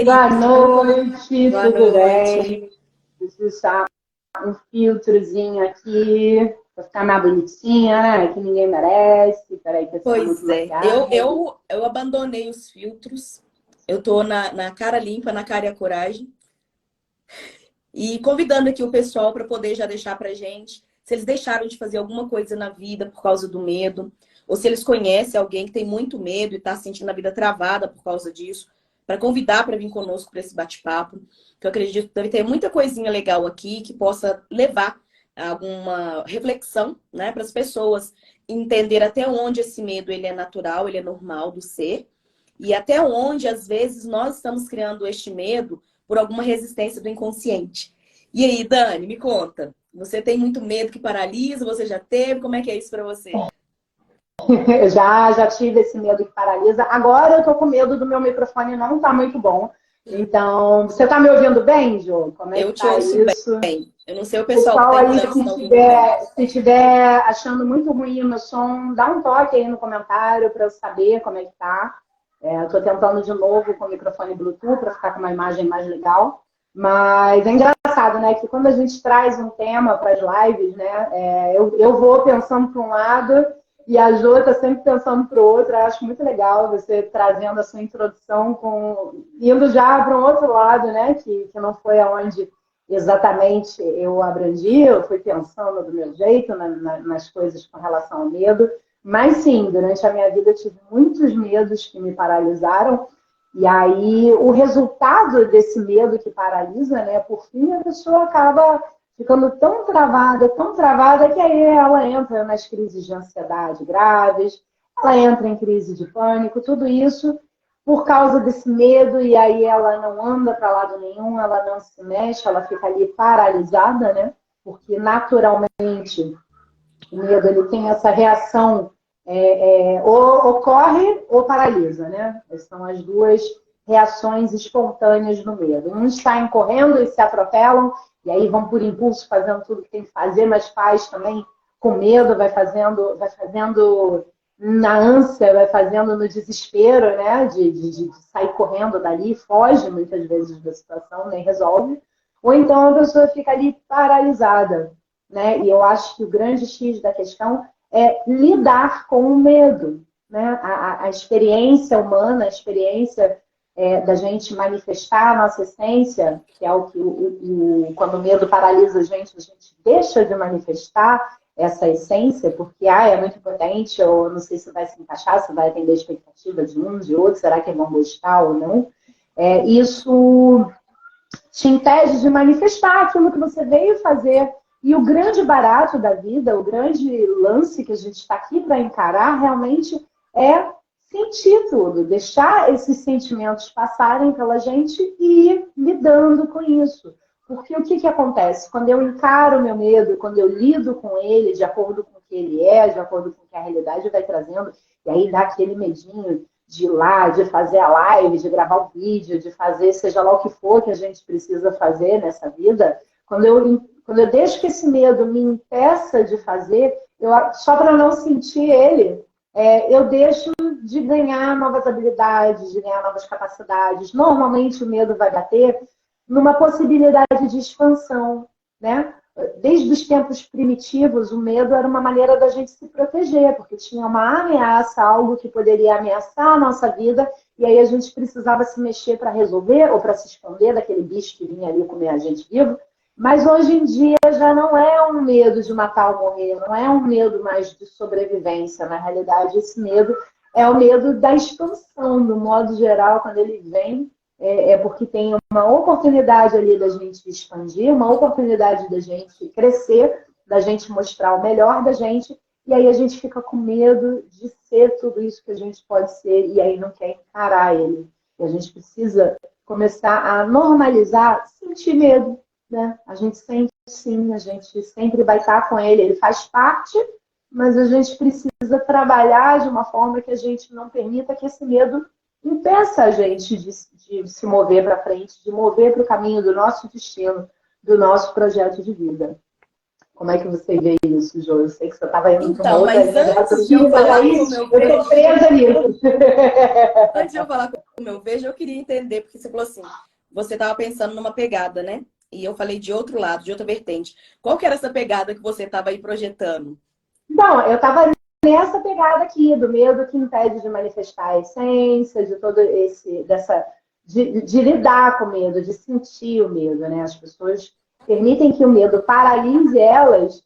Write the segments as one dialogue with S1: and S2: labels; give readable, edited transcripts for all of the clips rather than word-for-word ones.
S1: Boa
S2: queridíssima.
S1: noite,
S2: Boa
S1: tudo
S2: noite.
S1: bem? Deixa eu deixar um filtrozinho aqui para ficar mais bonitinha, né? Que ninguém merece. Peraí, que eu sou muito
S2: Pois é,
S1: maquiagem.
S2: eu abandonei os filtros. Eu tô na cara limpa, na cara e a coragem. E convidando aqui o pessoal para poder já deixar pra gente se eles deixaram de fazer alguma coisa na vida por causa do medo, ou se eles conhecem alguém que tem muito medo e está sentindo a vida travada por causa disso, para convidar para vir conosco para esse bate-papo, que eu acredito que deve ter muita coisinha legal aqui que possa levar a alguma reflexão, né, para as pessoas entender até onde esse medo ele é natural, ele é normal do ser, e até onde às vezes nós estamos criando este medo por alguma resistência do inconsciente. E aí, Dani, me conta. Você tem muito medo que paralisa? Você já teve? Como é que é isso para você?
S1: Eu já tive esse medo que paralisa. Agora eu tô com medo do meu microfone não tá muito bom. Então, você tá me ouvindo bem, Jô? Como é que
S2: Eu te
S1: tá
S2: ouço
S1: isso?
S2: bem. Eu não sei o pessoal que
S1: Pessoal
S2: está
S1: aí,
S2: entrando se está ouvindo bem.
S1: se tiver achando muito ruim o meu som, dá um toque aí no comentário para eu saber como é que tá. Estou tentando de novo com o microfone Bluetooth para ficar com uma imagem mais legal. Mas é engraçado, né? Que quando a gente traz um tema para as lives, né? Eu vou pensando para um lado e a Jo está sempre pensando para o outro. Eu acho muito legal você trazendo a sua introdução indo já para um outro lado, né? Que não foi aonde exatamente eu abrandi, eu fui pensando do meu jeito nas coisas com relação ao medo. Mas sim, durante a minha vida eu tive muitos medos que me paralisaram. E aí o resultado desse medo que paralisa, né, por fim, a pessoa acaba ficando tão travada, que aí ela entra nas crises de ansiedade graves, ela entra em crise de pânico, tudo isso por causa desse medo, e aí ela não anda para lado nenhum, ela não se mexe, ela fica ali paralisada, né? Porque naturalmente o medo ele tem essa reação, ou ocorre ou paralisa, né? Essas são as duas reações espontâneas no medo. Uns saem correndo e se atropelam, e aí vão por impulso fazendo tudo que tem que fazer, mas faz também com medo, vai fazendo na ânsia, vai fazendo no desespero, né? De sair correndo dali, foge muitas vezes da situação, nem resolve. Ou então a pessoa fica ali paralisada, né? E eu acho que o grande X da questão é lidar com o medo, né? A experiência humana, a experiência da gente manifestar a nossa essência, que é o que quando o medo paralisa a gente deixa de manifestar essa essência, porque é muito potente, ou não sei se vai se encaixar, se vai atender a expectativa de um, de outro, será que vão gostar ou não. Isso te impede de manifestar aquilo que você veio fazer. E o grande barato da vida, o grande lance que a gente está aqui para encarar, realmente é sentir tudo, deixar esses sentimentos passarem pela gente e ir lidando com isso. Porque o que acontece? Quando eu encaro o meu medo, quando eu lido com ele de acordo com o que ele é, de acordo com o que a realidade vai trazendo, e aí dá aquele medinho de ir lá, de fazer a live, de gravar o vídeo, de fazer seja lá o que for que a gente precisa fazer nessa vida, quando eu deixo que esse medo me impeça de fazer, só para não sentir ele, eu deixo de ganhar novas habilidades, de ganhar novas capacidades. Normalmente o medo vai bater numa possibilidade de expansão, né? Desde os tempos primitivos, o medo era uma maneira da gente se proteger, porque tinha uma ameaça, algo que poderia ameaçar a nossa vida, e aí a gente precisava se mexer para resolver ou para se esconder daquele bicho que vinha ali comer a gente vivo. Mas hoje em dia já não é um medo de matar ou morrer, não é um medo mais de sobrevivência. Na realidade, esse medo é o medo da expansão, do modo geral, quando ele vem, porque tem uma oportunidade ali da gente expandir, uma oportunidade da gente crescer, da gente mostrar o melhor da gente, e aí a gente fica com medo de ser tudo isso que a gente pode ser, e aí não quer encarar ele. E a gente precisa começar a normalizar, sentir medo, né? A gente sente sim, a gente sempre vai estar com ele, ele faz parte, mas a gente precisa trabalhar de uma forma que a gente não permita que esse medo impeça a gente de se mover para frente, de mover para o caminho do nosso destino, do nosso projeto de vida. Como é que você vê isso, Jô? Eu sei que você estava indo para uma
S2: Então,
S1: outra
S2: mas
S1: linha de
S2: antes de eu
S1: raciocínio, mas
S2: falar
S1: aí
S2: como eu
S1: eu estou
S2: vejo,
S1: presa nisso.
S2: antes de eu falar como eu vejo, eu queria entender, porque você falou assim, você estava pensando numa pegada, né? E eu falei de outro lado, de outra vertente. Qual que era essa pegada que você estava aí projetando?
S1: Então, eu estava nessa pegada aqui, do medo que impede de manifestar a essência, de todo esse, de lidar com o medo, de sentir o medo, né? As pessoas permitem que o medo paralise elas.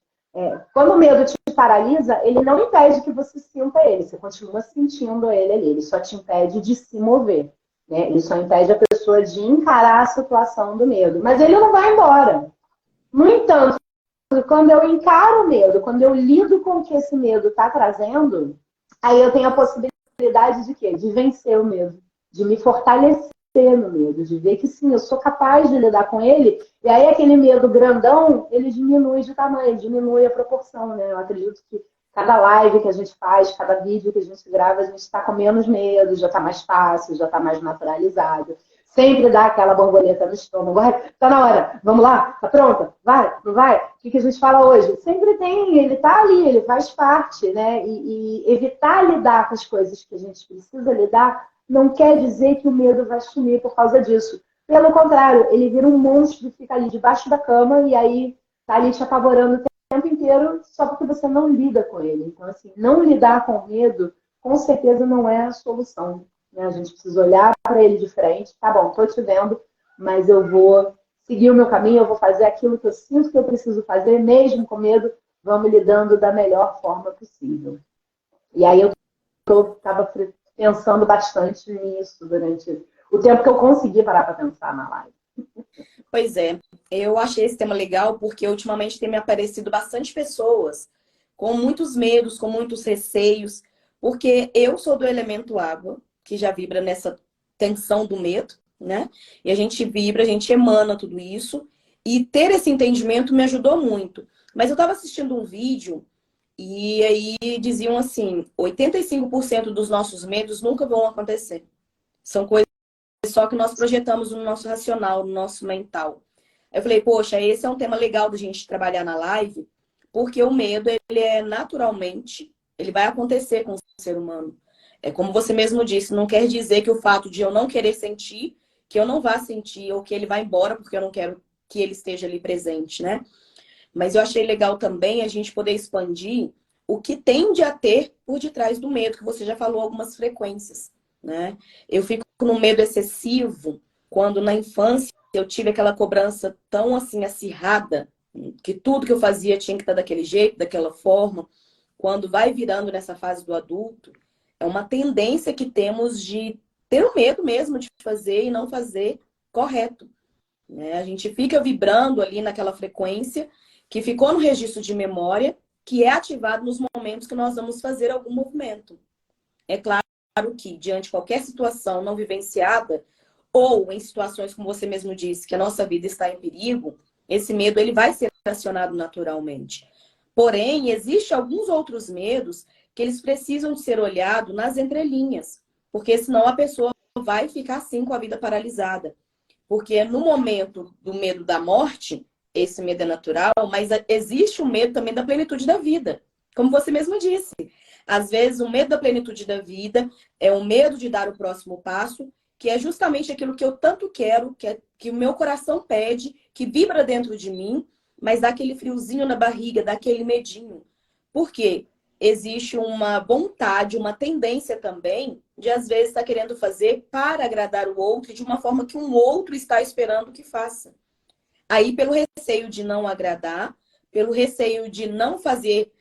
S1: Quando o medo te paralisa, ele não impede que você sinta ele, você continua sentindo ele ali, ele só te impede de se mover, né? Ele só impede a pessoa de encarar a situação do medo, mas ele não vai embora. No entanto, quando eu encaro o medo, quando eu lido com o que esse medo está trazendo, aí eu tenho a possibilidade de quê? De vencer o medo, de me fortalecer no medo, de ver que sim, eu sou capaz de lidar com ele, e aí aquele medo grandão, ele diminui de tamanho, diminui a proporção, né? Eu acredito que cada live que a gente faz, cada vídeo que a gente grava, a gente está com menos medo, já está mais fácil, já está mais naturalizado. Sempre dá aquela borboleta no estômago. Tá na hora, vamos lá? Tá pronta? Vai? Não vai? O que a gente fala hoje? Sempre tem, ele tá ali, ele faz parte, né? E evitar lidar com as coisas que a gente precisa lidar não quer dizer que o medo vai sumir por causa disso. Pelo contrário, ele vira um monstro, fica ali debaixo da cama e aí tá ali te apavorando o tempo inteiro só porque você não lida com ele. Então, assim, não lidar com o medo, com certeza não é a solução. Né? A gente precisa olhar para ele de frente. Tá bom, estou te vendo, mas eu vou seguir o meu caminho, eu vou fazer aquilo que eu sinto que eu preciso fazer, mesmo com medo, vamos lidando da melhor forma possível. E aí eu estava pensando bastante nisso durante o tempo que eu consegui parar para pensar na live.
S2: Pois é, eu achei esse tema legal porque ultimamente tem me aparecido bastante pessoas com muitos medos, com muitos receios, porque eu sou do elemento água, que já vibra nessa tensão do medo, né? E a gente vibra, a gente emana tudo isso, e ter esse entendimento me ajudou muito. Mas eu estava assistindo um vídeo e aí diziam assim, 85% dos nossos medos nunca vão acontecer. São coisas só que nós projetamos no nosso racional, no nosso mental. Eu falei, poxa, esse é um tema legal da gente trabalhar na live, porque o medo, ele é naturalmente, ele vai acontecer com o ser humano. É como você mesmo disse, não quer dizer que o fato de eu não querer sentir, que eu não vá sentir, ou que ele vá embora porque eu não quero que ele esteja ali presente, né? Mas eu achei legal também a gente poder expandir o que tende a ter por detrás do medo, que você já falou algumas frequências, né? Eu fico no medo excessivo quando na infância eu tive aquela cobrança tão assim acirrada, que tudo que eu fazia tinha que estar daquele jeito, daquela forma. Quando vai virando nessa fase do adulto, é uma tendência que temos de ter o medo mesmo de fazer e não fazer correto, né? A gente fica vibrando ali naquela frequência que ficou no registro de memória, que é ativado nos momentos que nós vamos fazer algum movimento. É claro que, diante de qualquer situação não vivenciada, ou em situações, como você mesmo disse, que a nossa vida está em perigo, esse medo ele vai ser acionado naturalmente. Porém, existem alguns outros medos que eles precisam de ser olhados nas entrelinhas, porque senão a pessoa vai ficar assim com a vida paralisada. Porque no momento do medo da morte, esse medo é natural, mas existe o medo também da plenitude da vida. Como você mesmo disse. Às vezes, o medo da plenitude da vida é o medo de dar o próximo passo, que é justamente aquilo que eu tanto quero, que o meu coração pede, que vibra dentro de mim, mas dá aquele friozinho na barriga, dá aquele medinho. Por quê? Existe uma vontade, uma tendência também de, às vezes, estar querendo fazer para agradar o outro de uma forma que um outro está esperando que faça. Aí, pelo receio de não agradar, pelo receio de não fazer,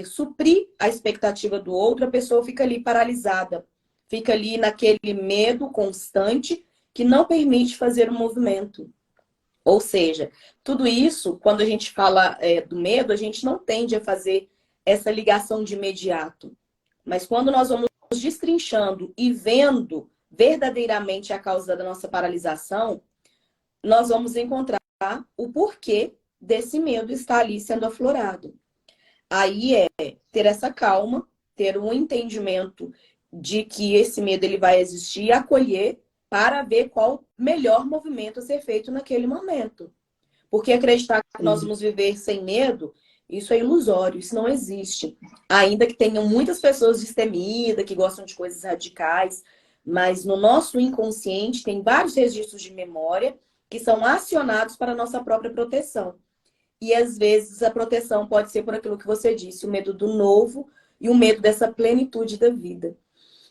S2: suprir a expectativa do outro, a pessoa fica ali paralisada. Fica ali naquele medo constante que não permite fazer o movimento. Ou seja, tudo isso, quando a gente fala do medo, a gente não tende a fazer essa ligação de imediato. Mas quando nós vamos destrinchando e vendo verdadeiramente a causa da nossa paralisação, nós vamos encontrar o porquê desse medo estar ali sendo aflorado. Aí é ter essa calma, ter um entendimento de que esse medo ele vai existir e acolher para ver qual o melhor movimento a ser feito naquele momento. Porque acreditar que nós vamos viver sem medo, Isso é ilusório, isso não existe. Ainda que tenham muitas pessoas destemidas, que gostam de coisas radicais, mas no nosso inconsciente tem vários registros de memória que são acionados para a nossa própria proteção. E às vezes a proteção pode ser por aquilo que você disse, o medo do novo e o medo dessa plenitude da vida.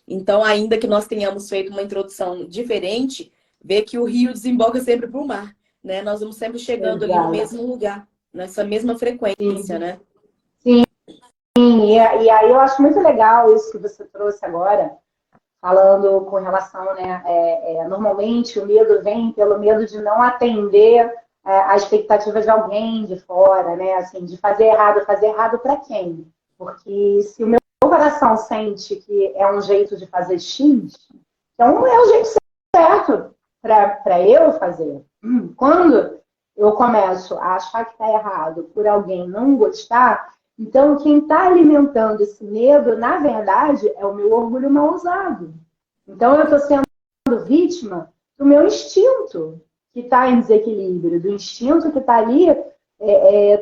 S2: Então, ainda que nós tenhamos feito uma introdução diferente, vê que o rio desemboca sempre para o mar, né? Nós vamos sempre chegando ali no
S1: Exato.
S2: mesmo lugar, nessa mesma frequência,
S1: Sim,
S2: né?
S1: sim. E aí eu acho muito legal isso que você trouxe agora, falando com relação, né? Normalmente o medo vem pelo medo de não atender a expectativa de alguém de fora, né? Assim, de fazer errado para quem? Porque se o meu coração sente que é um jeito de fazer X, então é o jeito certo para eu fazer. Quando eu começo a achar que está errado por alguém não gostar, então quem está alimentando esse medo, na verdade, é o meu orgulho mal usado. Então eu estou sendo vítima do meu instinto que está em desequilíbrio, do instinto que está ali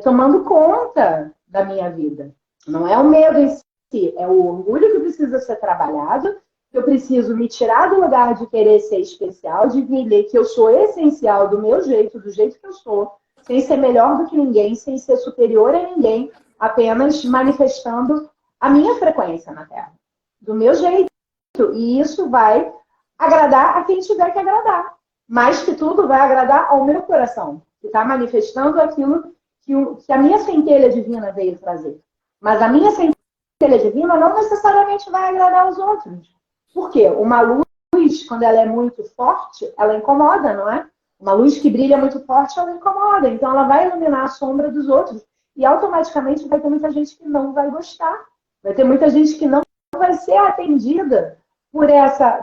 S1: tomando conta da minha vida. Não é o medo em si, é o orgulho que precisa ser trabalhado. Eu preciso me tirar do lugar de querer ser especial, de entender que eu sou essencial do meu jeito, do jeito que eu sou, sem ser melhor do que ninguém, sem ser superior a ninguém, apenas manifestando a minha frequência na Terra, do meu jeito. E isso vai agradar a quem tiver que agradar. Mais que tudo, vai agradar ao meu coração, que está manifestando aquilo que a minha centelha divina veio trazer. Mas a minha centelha divina não necessariamente vai agradar aos outros. Por quê? Uma luz, quando ela é muito forte, ela incomoda, não é? Uma luz que brilha muito forte, ela incomoda. Então, ela vai iluminar a sombra dos outros. E automaticamente vai ter muita gente que não vai gostar. Vai ter muita gente que não vai ser atendida por essa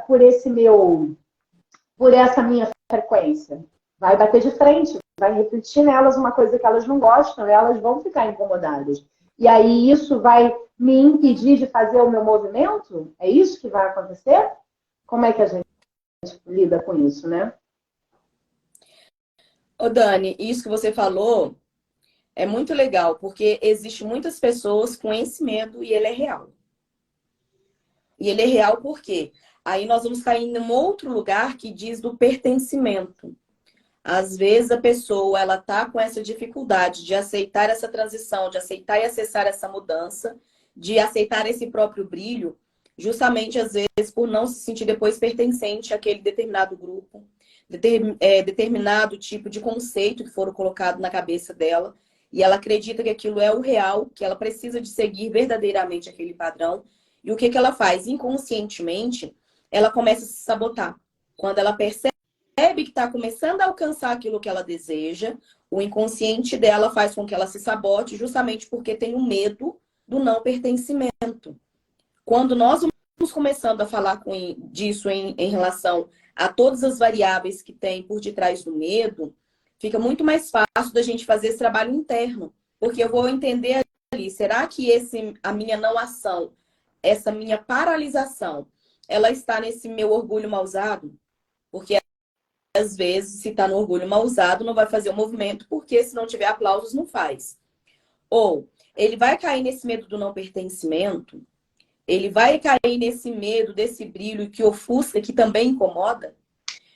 S1: minha frequência. Vai bater de frente, vai refletir nelas uma coisa que elas não gostam e elas vão ficar incomodadas. E aí isso vai me impedir de fazer o meu movimento? É isso que vai acontecer? Como é que a gente lida com isso, né?
S2: Ô, Dani, isso que você falou é muito legal, porque existe muitas pessoas com esse medo e ele é real. E ele é real por quê? Aí nós vamos cair em um outro lugar que diz do pertencimento. Às vezes a pessoa ela tá com essa dificuldade de aceitar essa transição, de aceitar e acessar essa mudança, de aceitar esse próprio brilho, justamente às vezes por não se sentir depois pertencente àquele determinado grupo, determinado tipo de conceito que foram colocado na cabeça dela, e ela acredita que aquilo é o real, que ela precisa de seguir verdadeiramente aquele padrão. E o que ela faz? Inconscientemente, ela começa a se sabotar. Quando ela percebe que está começando a alcançar aquilo que ela deseja, o inconsciente dela faz com que ela se sabote justamente porque tem o medo do não pertencimento. Quando nós vamos começando a falar disso em relação a todas as variáveis que tem por detrás do medo, fica muito mais fácil da gente fazer esse trabalho interno. Porque eu vou entender ali, será que a minha não ação, essa minha paralisação, ela está nesse meu orgulho mal usado? Porque às vezes, se está no orgulho mal usado, não vai fazer o movimento, porque se não tiver aplausos, não faz. Ou ele vai cair nesse medo do não pertencimento, ele vai cair nesse medo desse brilho que ofusca, que também incomoda.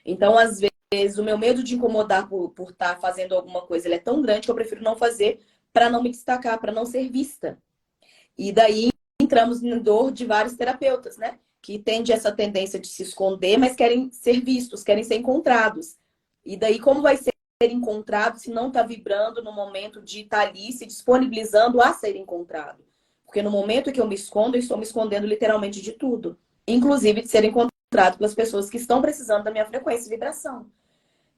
S2: Então, às vezes, o meu medo de incomodar por estar fazendo alguma coisa, ele é tão grande que eu prefiro não fazer para não me destacar, para não ser vista. E daí entramos na dor de vários terapeutas, né? Que tende essa tendência de se esconder, mas querem ser vistos, querem ser encontrados. E daí, como vai ser encontrado se não está vibrando no momento de estar ali se disponibilizando a ser encontrado? Porque no momento que eu me escondo, eu estou me escondendo literalmente de tudo. Inclusive de ser encontrado pelas pessoas que estão precisando da minha frequência e vibração.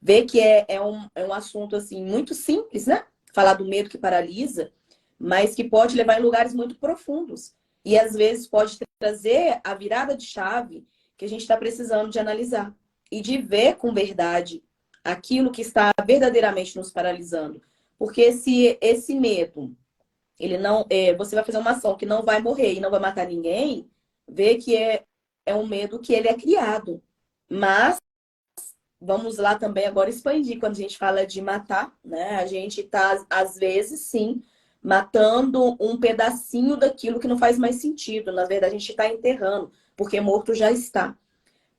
S2: Ver que é um assunto assim muito simples, né? Falar do medo que paralisa, mas que pode levar em lugares muito profundos. E às vezes pode trazer a virada de chave que a gente está precisando de analisar. E de ver com verdade aquilo que está verdadeiramente nos paralisando. Porque se esse medo, ele não, você vai fazer uma ação que não vai morrer e não vai matar ninguém, vê que é um medo que ele é criado. Mas vamos lá também agora expandir quando a gente fala de matar, né? A gente tá, às vezes, sim, matando um pedacinho daquilo que não faz mais sentido. Na verdade, a gente está enterrando, porque morto já está.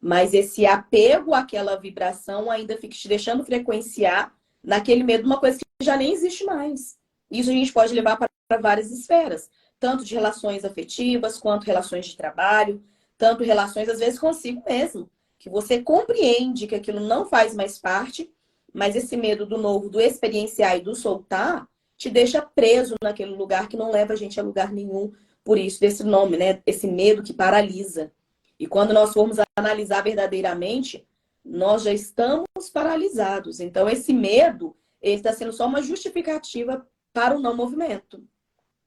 S2: Mas esse apego àquela vibração ainda fica te deixando frequenciar naquele medo uma coisa que já nem existe mais. Isso a gente pode levar para várias esferas, tanto de relações afetivas, quanto relações de trabalho, tanto relações, às vezes, consigo mesmo, que você compreende que aquilo não faz mais parte, mas esse medo do novo, do experienciar e do soltar, te deixa preso naquele lugar que não leva a gente a lugar nenhum. Por isso, desse nome, né? Esse medo que paralisa. E quando nós formos analisar verdadeiramente, nós já estamos paralisados. Então, esse medo, ele está sendo só uma justificativa para o não movimento.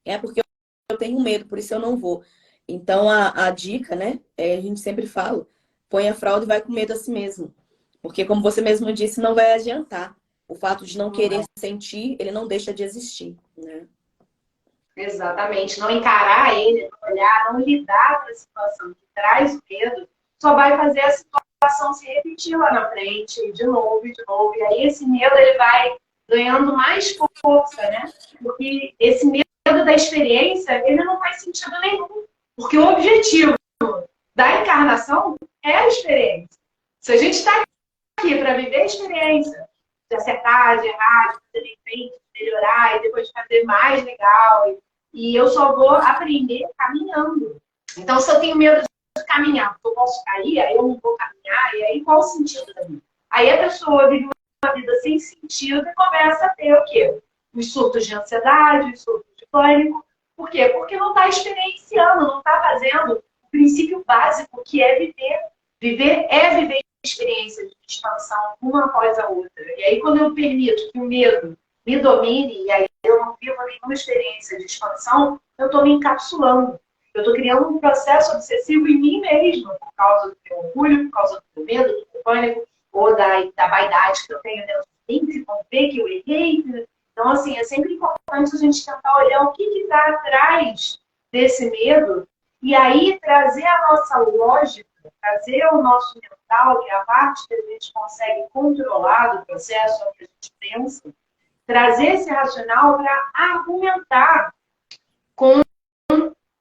S2: É porque eu tenho medo, por isso eu não vou. Então, a dica, né? A gente sempre fala, põe a fralda e vai com medo a si mesmo. Porque, como você mesmo disse, não vai adiantar. O fato de não querer sentir, ele não deixa de existir, né?
S1: Exatamente. Não encarar ele, não olhar, não lidar com a situação que traz o medo, só vai fazer a situação se repetir lá na frente, de novo e de novo. E aí esse medo, ele vai ganhando mais força, né? Porque esse medo da experiência, ele não faz sentido nenhum. Porque o objetivo da encarnação é a experiência. Se a gente está aqui para viver a experiência, de acertar, de errar, de fazer bem feito, de melhorar e depois fazer mais legal. E eu só vou aprender caminhando. Então, se eu tenho medo de caminhar, porque eu posso cair, aí eu não vou caminhar, e aí qual o sentido da vida? Aí a pessoa vive uma vida sem sentido e começa a ter o quê? Os surtos de ansiedade, os surtos de pânico. Por quê? Porque não está experienciando, não está fazendo o princípio básico que é viver. Viver é viver experiência de expansão uma após a outra. E aí, quando eu permito que o medo me domine, e aí eu não vivo nenhuma experiência de expansão, eu estou me encapsulando. Eu estou criando um processo obsessivo em mim mesma, por causa do meu orgulho, por causa do meu medo, do meu pânico, ou da vaidade que eu tenho dentro de mim, que vão ver que eu errei. Então, assim, é sempre importante a gente tentar olhar o que está atrás desse medo, e aí trazer a nossa lógica, trazer o nosso mental, que é a parte que a gente consegue controlar do processo, é o que a gente pensa, trazer esse racional para argumentar com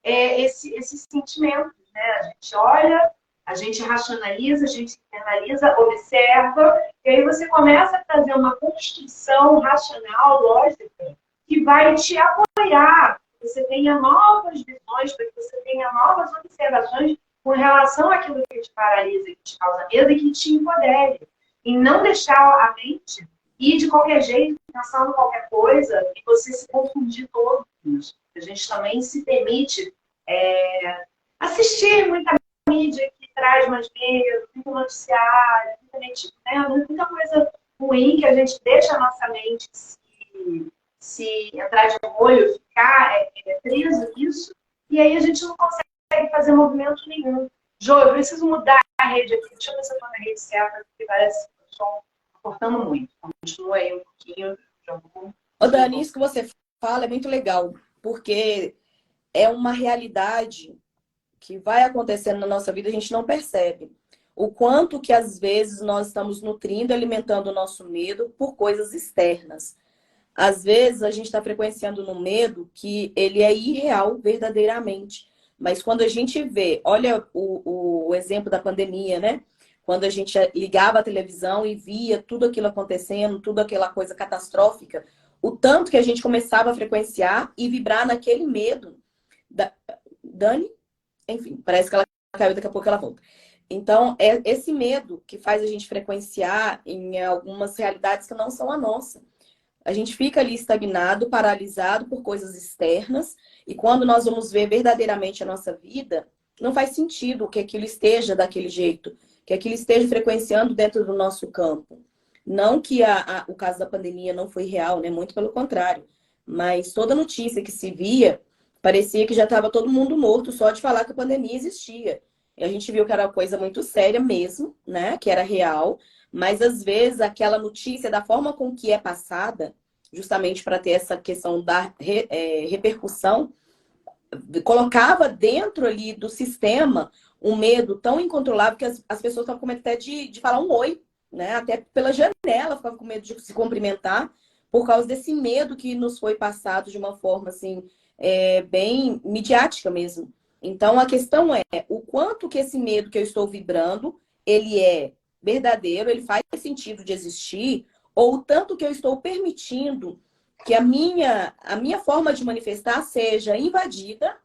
S1: esses sentimentos, né? A gente olha, a gente racionaliza, a gente internaliza, observa, e aí você começa a fazer uma construção racional, lógica, que vai te apoiar, que você tenha novas visões, para que você tenha novas observações com relação àquilo que te paralisa, que te causa medo e que te empodere. E não deixar a mente ir de qualquer jeito, pensando em qualquer coisa, e você se confundir todo isso. A gente também se permite assistir muita mídia que traz mais medo, muito noticiário, muita coisa ruim que a gente deixa a nossa mente se entrar de molho, ficar preso nisso, e aí a gente não consegue fazer movimento nenhum. Jô, eu preciso mudar a rede aqui. Deixa eu ver se eu estou na rede certa, porque parece que eu estou cortando muito. Continua aí um pouquinho.
S2: Ô, Dani, isso que você fala é muito legal, porque é uma realidade que vai acontecendo na nossa vida e a gente não percebe. O quanto que, às vezes, nós estamos nutrindo, alimentando o nosso medo por coisas externas. Às vezes, a gente está frequenciando no medo que ele é irreal verdadeiramente. Mas quando a gente vê, olha o exemplo da pandemia, né? Quando a gente ligava a televisão e via tudo aquilo acontecendo, tudo aquela coisa catastrófica, o tanto que a gente começava a frequenciar e vibrar naquele medo. Dani? Enfim, parece que ela caiu, daqui a pouco ela volta. Então, é esse medo que faz a gente frequenciar em algumas realidades que não são a nossa. A gente fica ali estagnado, paralisado por coisas externas, e quando nós vamos ver verdadeiramente a nossa vida, não faz sentido que aquilo esteja daquele jeito, que aquilo esteja frequenciando dentro do nosso campo. Não que o caso da pandemia não foi real, né? Muito pelo contrário. Mas toda notícia que se via, parecia que já estava todo mundo morto só de falar que a pandemia existia. E a gente viu que era uma coisa muito séria mesmo, né? Que era real. Mas, às vezes, aquela notícia, da forma com que é passada, justamente para ter essa questão da repercussão, colocava dentro ali do sistema um medo tão incontrolável que as pessoas estavam com medo até de falar um oi, né? Até pela janela ficavam com medo de se cumprimentar, por causa desse medo que nos foi passado de uma forma assim, bem midiática mesmo. Então a questão é o quanto que esse medo que eu estou vibrando, ele é verdadeiro, ele faz sentido de existir, ou o tanto que eu estou permitindo que a minha forma de manifestar seja invadida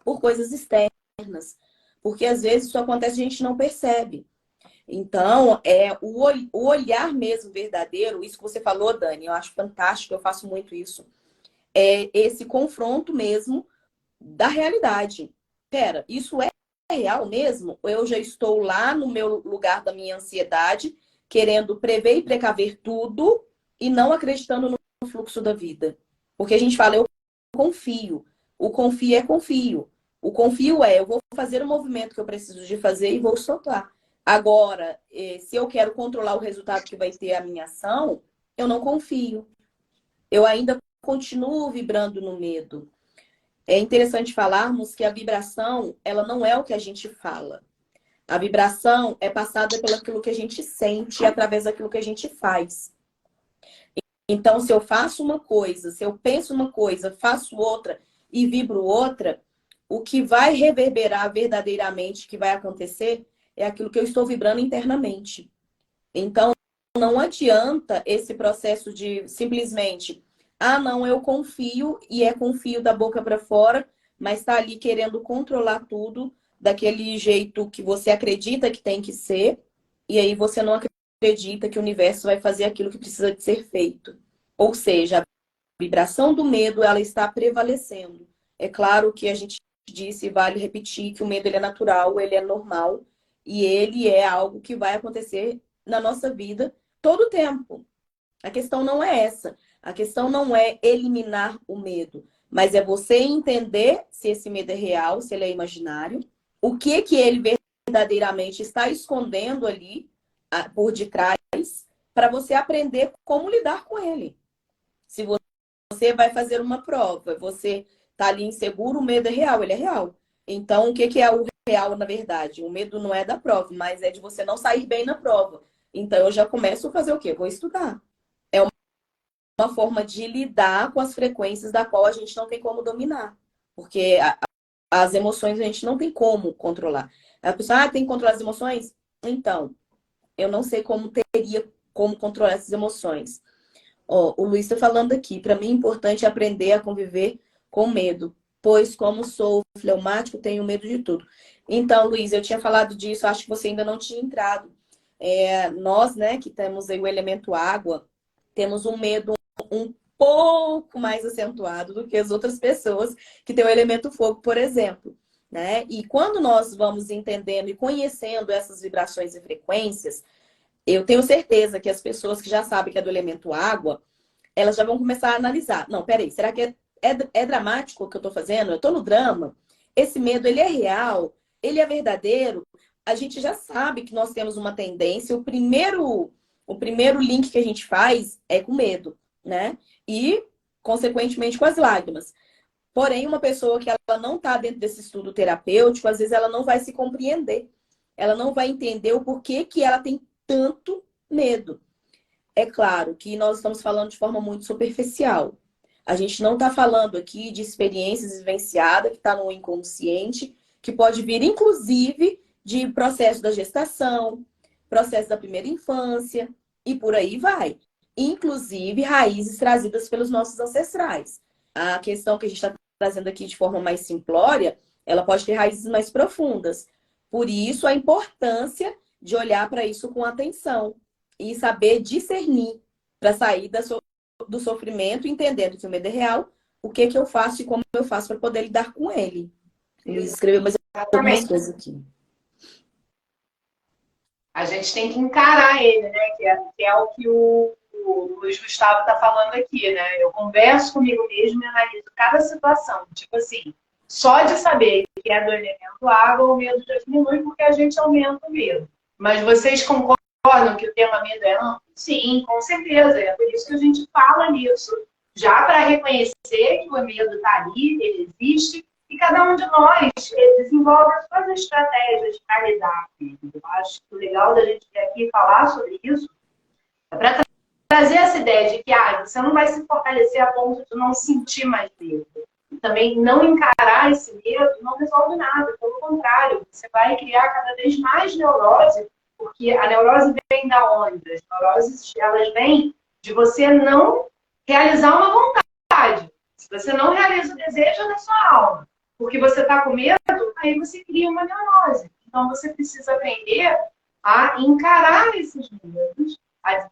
S2: por coisas externas. Porque às vezes isso acontece e a gente não percebe. Então, o olhar mesmo verdadeiro, isso que você falou, Dani, eu acho fantástico, eu faço muito isso. É esse confronto mesmo da realidade. Pera, isso é real mesmo? Ou eu já estou lá no meu lugar da minha ansiedade, querendo prever e precaver tudo e não acreditando no fluxo da vida? Porque a gente fala, eu confio. O confio é confio. O confio é, eu vou fazer o movimento que eu preciso de fazer e vou soltar. Agora, se eu quero controlar o resultado que vai ter a minha ação, eu não confio. Eu ainda continuo vibrando no medo. É interessante falarmos que a vibração, ela não é o que a gente fala. A vibração é passada pelo aquilo que a gente sente e através daquilo que a gente faz. Então, se eu faço uma coisa, se eu penso uma coisa, faço outra e vibro outra, o que vai reverberar verdadeiramente, que vai acontecer, é aquilo que eu estou vibrando internamente. Então, não adianta esse processo de simplesmente, não, eu confio e confio da boca para fora, mas está ali querendo controlar tudo daquele jeito que você acredita que tem que ser, e aí você não acredita que o universo vai fazer aquilo que precisa de ser feito. Ou seja, a vibração do medo, ela está prevalecendo. É claro que a gente disse, e vale repetir, que o medo ele é natural, ele é normal, e ele é algo que vai acontecer na nossa vida todo o tempo. A questão não é essa. A questão não é eliminar o medo, mas é você entender se esse medo é real, se ele é imaginário, o que ele verdadeiramente está escondendo ali por detrás, para você aprender como lidar com ele. Se você vai fazer uma prova, você está ali inseguro, o medo é real, ele é real. Então, o que é o real, na verdade? O medo não é da prova, mas é de você não sair bem na prova. Então, eu já começo a fazer o quê? Vou estudar. É uma forma de lidar com as frequências da qual a gente não tem como dominar. Porque as emoções a gente não tem como controlar. A pessoa, tem que controlar as emoções? Então, eu não sei como teria como controlar essas emoções. O Luiz está falando aqui, para mim é importante aprender a conviver com medo, pois como sou fleumático, tenho medo de tudo. Então, Luiz, eu tinha falado disso, acho que você ainda não tinha entrado. Nós, né, que temos aí o elemento água, temos um medo um pouco mais acentuado do que as outras pessoas que têm o elemento fogo, por exemplo. Né? E quando nós vamos entendendo e conhecendo essas vibrações e frequências, eu tenho certeza que as pessoas que já sabem que é do elemento água, elas já vão começar a analisar. Não, peraí, será que é dramático o que eu estou fazendo? Eu estou no drama? Esse medo, ele é real? Ele é verdadeiro? A gente já sabe que nós temos uma tendência. O primeiro link que a gente faz é com medo, né? E, consequentemente, com as lágrimas. Porém, uma pessoa que ela não está dentro desse estudo terapêutico, às vezes ela não vai se compreender. Ela não vai entender o porquê que ela tem tanto medo. É claro que nós estamos falando de forma muito superficial. A gente não está falando aqui de experiências vivenciadas, que está no inconsciente, que pode vir, inclusive, de processo da gestação, processo da primeira infância, e por aí vai. Inclusive, raízes trazidas pelos nossos ancestrais. A questão que a gente está trazendo aqui de forma mais simplória, ela pode ter raízes mais profundas. Por isso, a importância de olhar para isso com atenção e saber discernir para sair do sofrimento, entendendo que o medo é real, o que eu faço e como eu faço para poder lidar com ele. Luiz escreveu mais algumas coisas aqui.
S1: A gente tem que encarar ele, né? Que é o que o Luiz Gustavo está falando aqui, né? Eu converso comigo mesmo e analiso cada situação. Tipo assim, só de saber que é do elemento água, o medo já diminui porque a gente aumenta o medo. Mas vocês concordam que o tema medo é amplo? Sim, com certeza. É por isso que a gente fala nisso. Já para reconhecer que o medo está ali, ele existe, e cada um de nós desenvolve as suas estratégias para lidar com ele. Eu acho que o legal da gente vir aqui falar sobre isso é para trazer essa ideia de que você não vai se fortalecer a ponto de não sentir mais medo. E também não encarar esse medo não resolve nada. Pelo contrário, você vai criar cada vez mais neurose, porque a neurose vem da onde? As neuroses, elas vêm de você não realizar uma vontade. Se você não realiza o desejo da sua alma, porque você está com medo, aí você cria uma neurose. Então, você precisa aprender a encarar esses medos.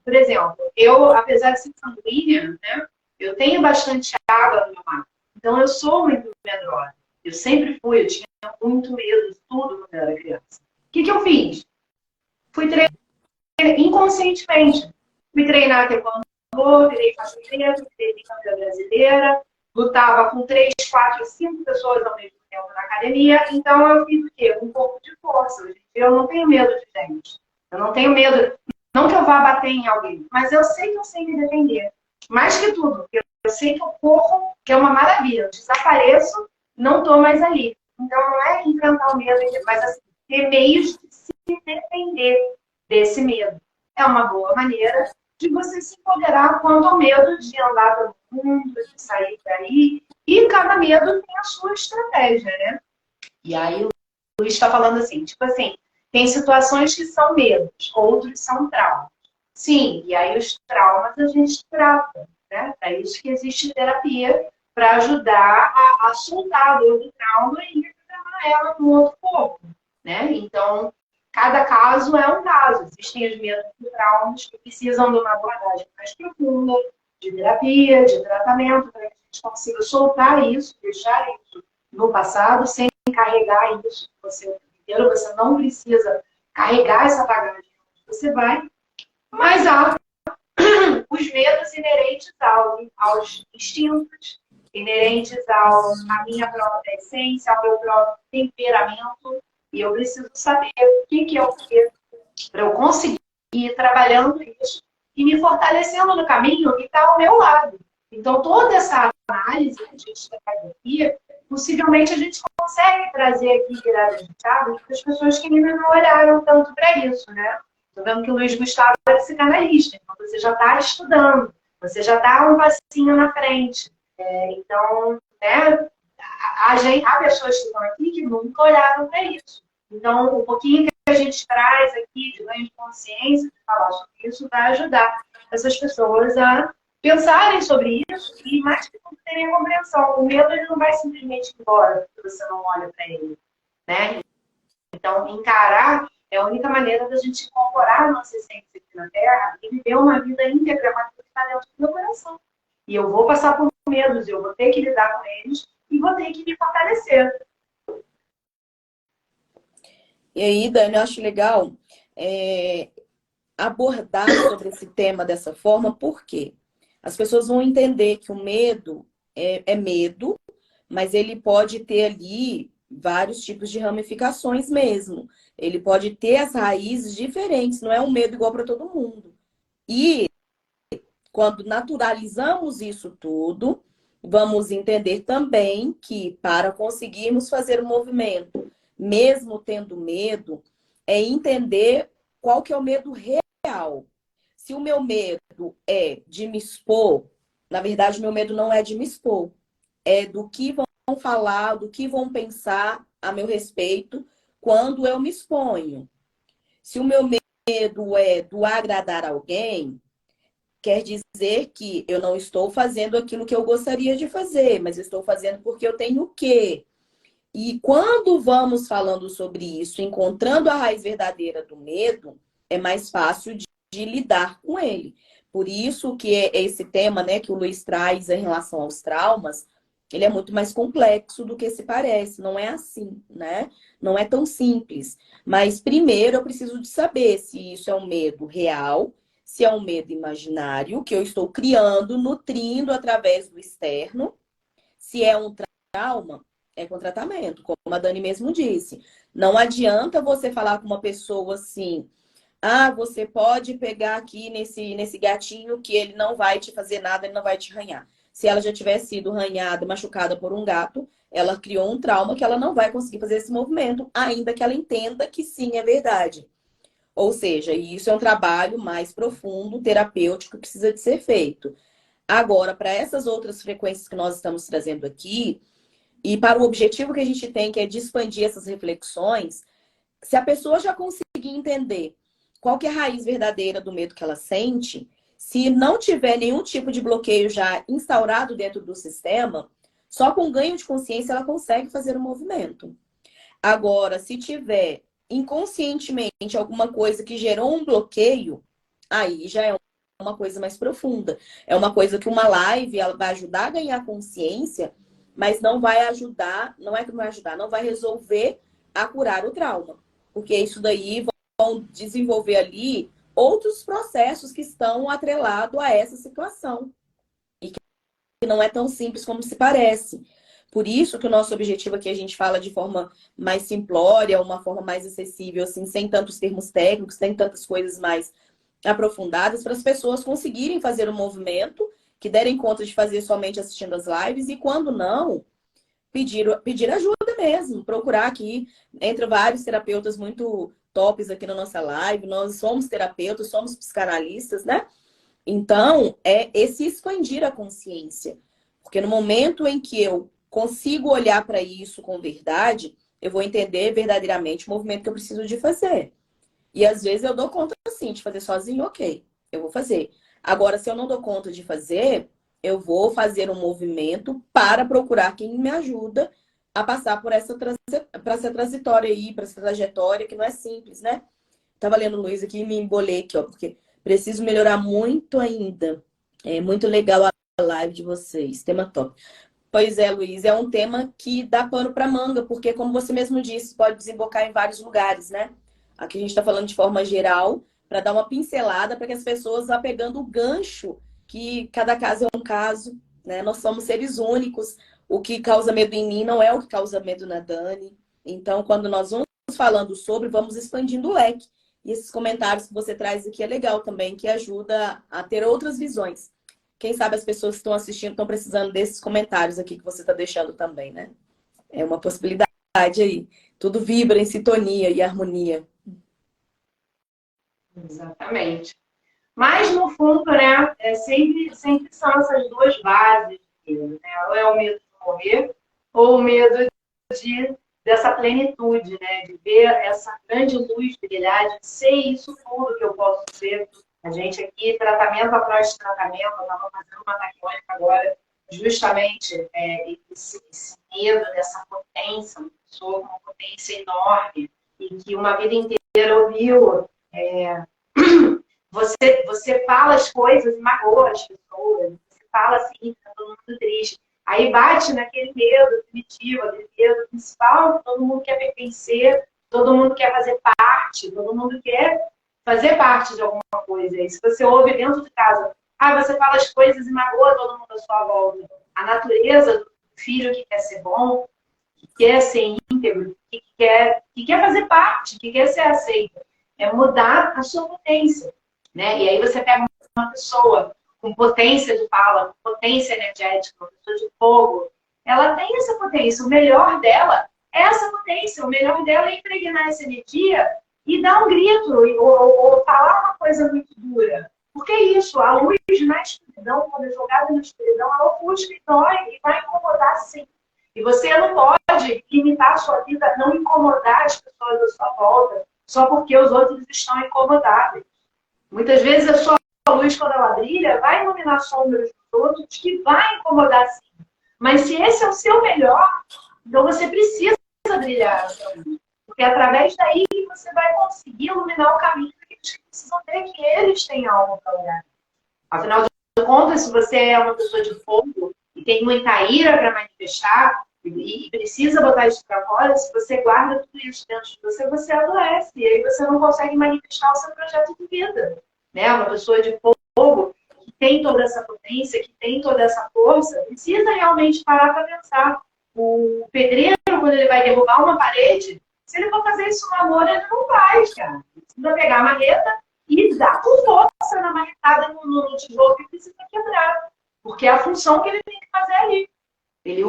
S1: Por exemplo, eu, apesar de ser sanguínea, né, eu tenho bastante água no meu mar. Então, eu sou muito medrosa. Eu sempre fui, eu tinha muito medo de tudo quando eu era criança. O que eu fiz? Fui treinar inconscientemente. Fui treinar taekwondo, virei faixa preta, virei campeã brasileira, lutava com 3, 4, 5 pessoas ao mesmo tempo na academia. Então, eu fiz o quê? Um pouco de força. Hoje em dia, eu não tenho medo de gente. Eu não tenho medo, não que eu vá bater em alguém, mas eu sei que eu sei me defender. Mais que tudo, eu sei que eu corro, que é uma maravilha. Eu desapareço, não estou mais ali. Então, não é enfrentar o medo, mas assim, ter meios de se defender desse medo. É uma boa maneira de você se empoderar quanto ao medo de andar pelo mundo, de sair daí. E cada medo tem a sua estratégia, né? E aí o Luiz está falando assim, tipo assim, tem situações que são medos, outros são traumas. Sim, e aí os traumas a gente trata, né? É isso que existe terapia para ajudar a soltar a dor do trauma e reprogramar ela no outro corpo, né? Então, cada caso é um caso. Existem os medos e traumas que precisam de uma abordagem mais profunda, de terapia, de tratamento, para que a gente consiga soltar isso, deixar isso no passado, sem carregar isso você o tempo inteiro. Você não precisa carregar essa bagagem onde você vai, mas há os medos inerentes aos instintos, inerentes à minha própria essência, ao meu próprio temperamento, e eu preciso saber o que é o que para eu conseguir ir trabalhando isso e me fortalecendo no caminho que está ao meu lado. Então, toda essa análise que a gente traz aqui, possivelmente a gente consegue trazer aqui viradas de chave para as pessoas que ainda não olharam tanto para isso, né? Estou vendo que o Luiz Gustavo é psicanalista, então você já está estudando, você já está um passinho na frente. Então, né, há pessoas que estão aqui que nunca olharam para isso. Então, um pouquinho que a gente traz aqui de ganho de consciência, de falar sobre isso, vai ajudar essas pessoas a pensarem sobre isso e, mais que tudo, terem a compreensão. O medo ele não vai simplesmente ir embora se você não olha para ele, né? Então, encarar é a única maneira da gente incorporar a nossa essência aqui na Terra e viver uma vida íntegra, mas que está dentro do meu coração. E eu vou passar por medos, eu vou ter que lidar com eles e vou ter que me fortalecer.
S2: E aí, Dani, eu acho legal abordar sobre esse tema dessa forma, porque as pessoas vão entender que o medo é medo, mas ele pode ter ali vários tipos de ramificações mesmo. Ele pode ter as raízes diferentes, não é um medo igual para todo mundo. E quando naturalizamos isso tudo, vamos entender também que para conseguirmos fazer o movimento, mesmo tendo medo, é entender qual que é o medo real. Se o meu medo é de me expor, na verdade, meu medo não é de me expor, é do que vão falar, do que vão pensar a meu respeito quando eu me exponho. Se o meu medo é do agradar alguém, quer dizer que eu não estou fazendo aquilo que eu gostaria de fazer, mas estou fazendo porque eu tenho o quê? E quando vamos falando sobre isso, encontrando a raiz verdadeira do medo, é mais fácil de lidar com ele. Por isso que esse tema, né, que o Luiz traz em relação aos traumas, ele é muito mais complexo do que se parece. Não é assim, né? Não é tão simples. Mas primeiro eu preciso de saber se isso é um medo real, se é um medo imaginário que eu estou criando, nutrindo através do externo. Se é um trauma, é com tratamento, como a Dani mesmo disse. Não adianta você falar com uma pessoa assim, você pode pegar aqui nesse gatinho que ele não vai te fazer nada, ele não vai te arranhar. Se ela já tiver sido arranhada, machucada por um gato, ela criou um trauma que ela não vai conseguir fazer esse movimento, ainda que ela entenda que sim, é verdade. Ou seja, isso é um trabalho mais profundo, terapêutico, que precisa de ser feito. Agora, para essas outras frequências que nós estamos trazendo aqui, e para o objetivo que a gente tem, que é de expandir essas reflexões, se a pessoa já conseguir entender qual que é a raiz verdadeira do medo que ela sente, se não tiver nenhum tipo de bloqueio já instaurado dentro do sistema, só com ganho de consciência ela consegue fazer o movimento. Agora, se tiver inconscientemente alguma coisa que gerou um bloqueio, aí já é uma coisa mais profunda. É uma coisa que uma live ela vai ajudar a ganhar consciência, mas não vai ajudar, não é que não vai ajudar, não vai resolver a curar o trauma. Porque isso daí vão desenvolver ali outros processos que estão atrelados a essa situação. E que não é tão simples como se parece. Por isso que o nosso objetivo aqui, a gente fala de forma mais simplória, uma forma mais acessível, assim, sem tantos termos técnicos, sem tantas coisas mais aprofundadas, para as pessoas conseguirem fazer o movimento, que derem conta de fazer somente assistindo as lives, e quando não, pedir ajuda mesmo, procurar aqui, entre vários terapeutas muito tops aqui na nossa live, nós somos terapeutas, somos psicanalistas, né? Então, é esse expandir a consciência. Porque no momento em que eu consigo olhar para isso com verdade, eu vou entender verdadeiramente o movimento que eu preciso de fazer. E às vezes eu dou conta, assim, de fazer sozinho, ok, eu vou fazer. Agora, se eu não dou conta de fazer, eu vou fazer um movimento para procurar quem me ajuda a passar por essa transitória aí, para essa trajetória, que não é simples, né? Tava lendo o Luiz aqui e me embolei aqui, ó, porque preciso melhorar muito ainda. É muito legal a live de vocês, tema top. Pois é, Luiz, é um tema que dá pano para manga, porque, como você mesmo disse, pode desembocar em vários lugares, né? Aqui a gente está falando de forma geral, para dar uma pincelada, para que as pessoas vá pegando o gancho, que cada caso é um caso, né? Nós somos seres únicos. O que causa medo em mim não é o que causa medo na Dani. Então, quando nós vamos falando sobre, vamos expandindo o leque. E esses comentários que você traz aqui é legal também, que ajuda a ter outras visões. Quem sabe as pessoas que estão assistindo estão precisando desses comentários aqui que você está deixando também, né? É uma possibilidade aí. Tudo vibra em sintonia e harmonia.
S1: Exatamente. Mas, no fundo, né, sempre são essas duas bases do medo, né? Ou é o medo de morrer, ou o medo dessa plenitude, né? De ver essa grande luz brilhar, de ser isso tudo que eu posso ser. A gente aqui, tratamento após tratamento, eu estava fazendo uma taquiônica agora, justamente esse medo dessa potência, uma pessoa com uma potência enorme, e que uma vida inteira ouviu. Você fala as coisas e magoa as pessoas. Você fala assim, tá todo mundo triste. Aí bate naquele medo primitivo, aquele medo principal, que todo mundo quer pertencer, todo mundo quer fazer parte, todo mundo quer fazer parte de alguma coisa. E se você ouve dentro de casa, você fala as coisas e magoa todo mundo à sua volta. A natureza do filho que quer ser bom, que quer ser íntegro, que quer fazer parte, que quer ser aceito, é mudar a sua potência. Né? E aí você pega uma pessoa com potência de fala, com potência energética, uma pessoa de fogo, ela tem essa potência. O melhor dela é essa potência. O melhor dela é impregnar essa energia e dar um grito, ou falar uma coisa muito dura. Porque é isso, a luz na escuridão, quando é jogada na escuridão, ela ofusca e dói e vai incomodar sim. E você não pode limitar a sua vida a não incomodar as pessoas da sua volta, só porque os outros estão incomodados. Muitas vezes a sua luz, quando ela brilha, vai iluminar sombras dos outros, que vai incomodar sim. Mas se esse é o seu melhor, então você precisa brilhar a sua luz. Porque é através daí que você vai conseguir iluminar o caminho daqueles que precisam ver que eles têm algo para olhar. Afinal de contas, se você é uma pessoa de fogo e tem muita ira para manifestar e precisa botar isso para fora, se você guarda tudo isso dentro de você, você adoece. E aí você não consegue manifestar o seu projeto de vida. Né? Uma pessoa de fogo que tem toda essa potência, que tem toda essa força, precisa realmente parar para pensar. O pedreiro, quando ele vai derrubar uma parede, se ele for fazer isso no amor, ele não faz, cara. Ele precisa pegar a marreta e dar com força na marretada no tijolo que precisa quebrar. Porque é a função que ele tem que fazer ali. Ele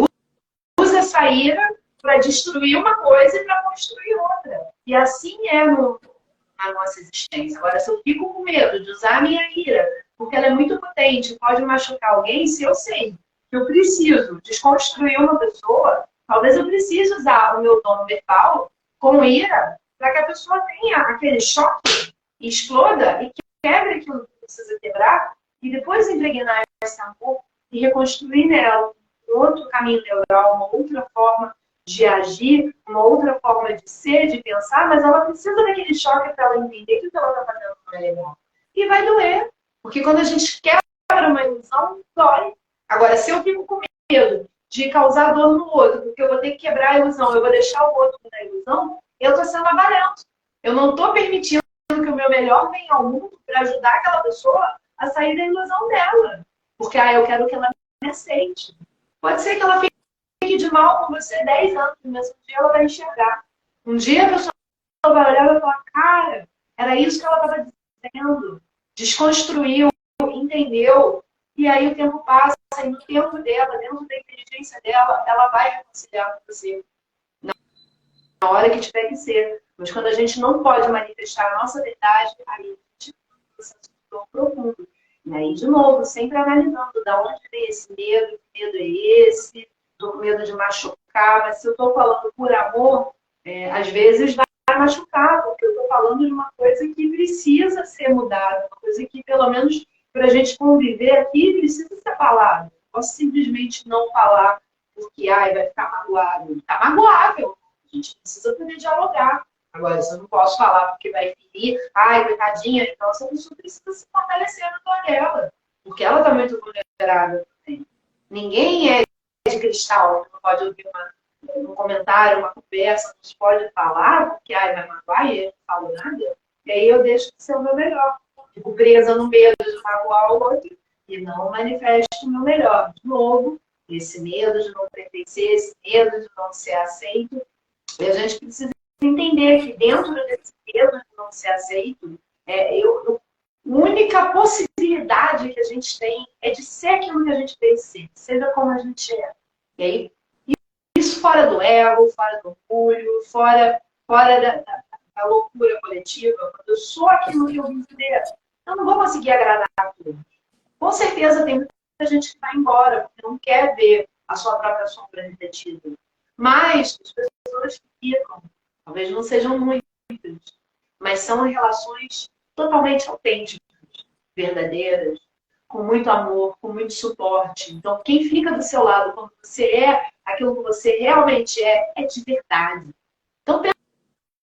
S1: usa essa ira para destruir uma coisa e para construir outra. E assim é na a nossa existência. Agora, se eu fico com medo de usar a minha ira, porque ela é muito potente, pode machucar alguém, se eu sei que eu preciso desconstruir uma pessoa, talvez eu precise usar o meu dom verbal com ira para que a pessoa tenha aquele choque, exploda e quebre aquilo que precisa quebrar e depois impregnar esse amor e reconstruir nela um outro caminho neural, uma outra forma de agir, uma outra forma de ser, de pensar, mas ela precisa daquele choque para ela entender que o que ela está fazendo não é legal. E vai doer, porque quando a gente quebra uma ilusão, dói. Agora, se eu fico com medo de causar dor no outro, porque eu vou ter que quebrar a ilusão, eu vou deixar o outro na ilusão, eu estou sendo avarento. Eu não estou permitindo que o meu melhor venha ao mundo para ajudar aquela pessoa a sair da ilusão dela. Porque eu quero que ela me aceite. Pode ser que ela fique de mal com você 10 anos, mas um dia ela vai enxergar. Um dia a pessoa vai olhar e vai falar, cara, era isso que ela estava dizendo. Desconstruiu, entendeu. E aí o tempo passa, e no tempo dela, dentro da inteligência dela, ela vai reconciliar com você. Na hora que tiver que ser. Mas quando a gente não pode manifestar a nossa verdade, aí a gente precisa ser profundo. E aí, de novo, sempre analisando de onde vem esse medo, que medo é esse, estou com medo de machucar, mas se eu estou falando por amor, às vezes vai machucar, porque eu estou falando de uma coisa que precisa ser mudada, uma coisa que, pelo menos, para a gente conviver aqui, precisa ser falada. Não posso simplesmente não falar porque vai ficar magoado. Está magoável. A gente precisa poder dialogar. Agora, se eu não posso falar porque vai ferir, coitadinha, então essa pessoa precisa se fortalecer na dor dela. Porque ela está muito vulnerável também. Ninguém é de cristal, não pode ouvir um comentário, uma conversa, não se pode falar, porque vai magoar e eu não falo nada. E aí eu deixo de ser o meu melhor. Fico presa no medo de magoar o outro e não manifesto o meu melhor. De novo, esse medo de não pertencer, esse medo de não ser aceito. E a gente precisa entender que dentro desse medo de não ser aceito, a única possibilidade que a gente tem é de ser aquilo que a gente tem que ser, seja como a gente é. E aí, isso fora do ego, fora do orgulho, fora da loucura coletiva, quando eu sou aquilo que eu vim dizer, eu não vou conseguir agradar a todos. Com certeza tem muita gente que vai embora, porque não quer ver a sua própria sombra refletida. Mas as pessoas que ficam, talvez não sejam muitas, mas são relações totalmente autênticas, verdadeiras, com muito amor, com muito suporte. Então, quem fica do seu lado quando você é aquilo que você realmente é de verdade. Então,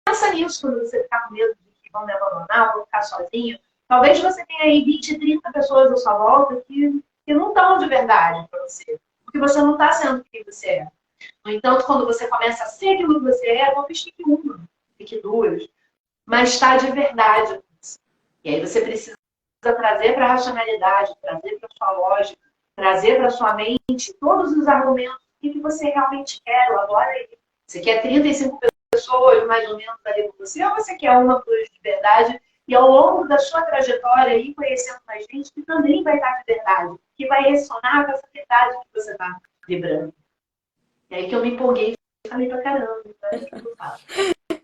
S1: pensa nisso quando você ficar com medo de que vão me abandonar, vou ficar sozinho. Talvez você tenha aí 20, 30 pessoas à sua volta que não estão de verdade para você. Porque você não está sendo quem você é. No entanto, quando você começa a ser aquilo que você é, talvez fique uma, fique duas. Mas está de verdade. E aí você precisa trazer para a racionalidade, trazer para a sua lógica, trazer para a sua mente todos os argumentos do que você realmente quer. Agora, você quer 35 pessoas mais ou menos ali com você, ou você quer uma, duas de verdade? E ao longo da sua trajetória, ir conhecendo mais gente que também vai estar de verdade, que vai ressonar com essa verdade que você está vibrando. E aí que eu me empolguei e falei pra caramba.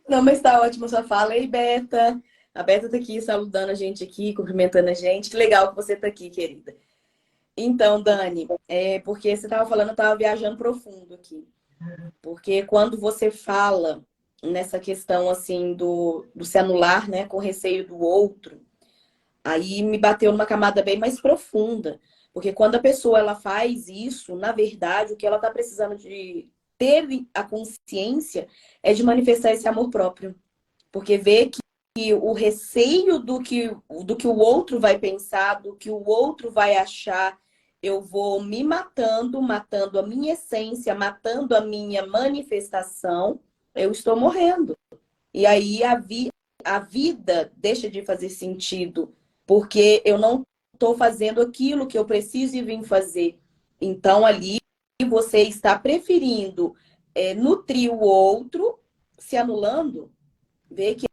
S2: Não, mas tá ótima a sua fala. Ei, Beta. A Beta tá aqui saludando a gente aqui, cumprimentando a gente. Que legal que você tá aqui, querida. Então, Dani, porque você tava falando, eu tava viajando profundo aqui. Porque quando você fala nessa questão, assim, do se anular, né, com receio do outro, aí me bateu numa camada bem mais profunda. Porque quando a pessoa, ela faz isso, na verdade, o que ela tá precisando de ter a consciência é de manifestar esse amor próprio. Porque vê que o receio do que o outro vai pensar, do que o outro vai achar, eu vou me matando, matando a minha essência, matando a minha manifestação, eu estou morrendo. E aí a vida deixa de fazer sentido, porque eu não estou fazendo aquilo que eu preciso e vim fazer. Então, ali, você está preferindo nutrir o outro, se anulando, vê que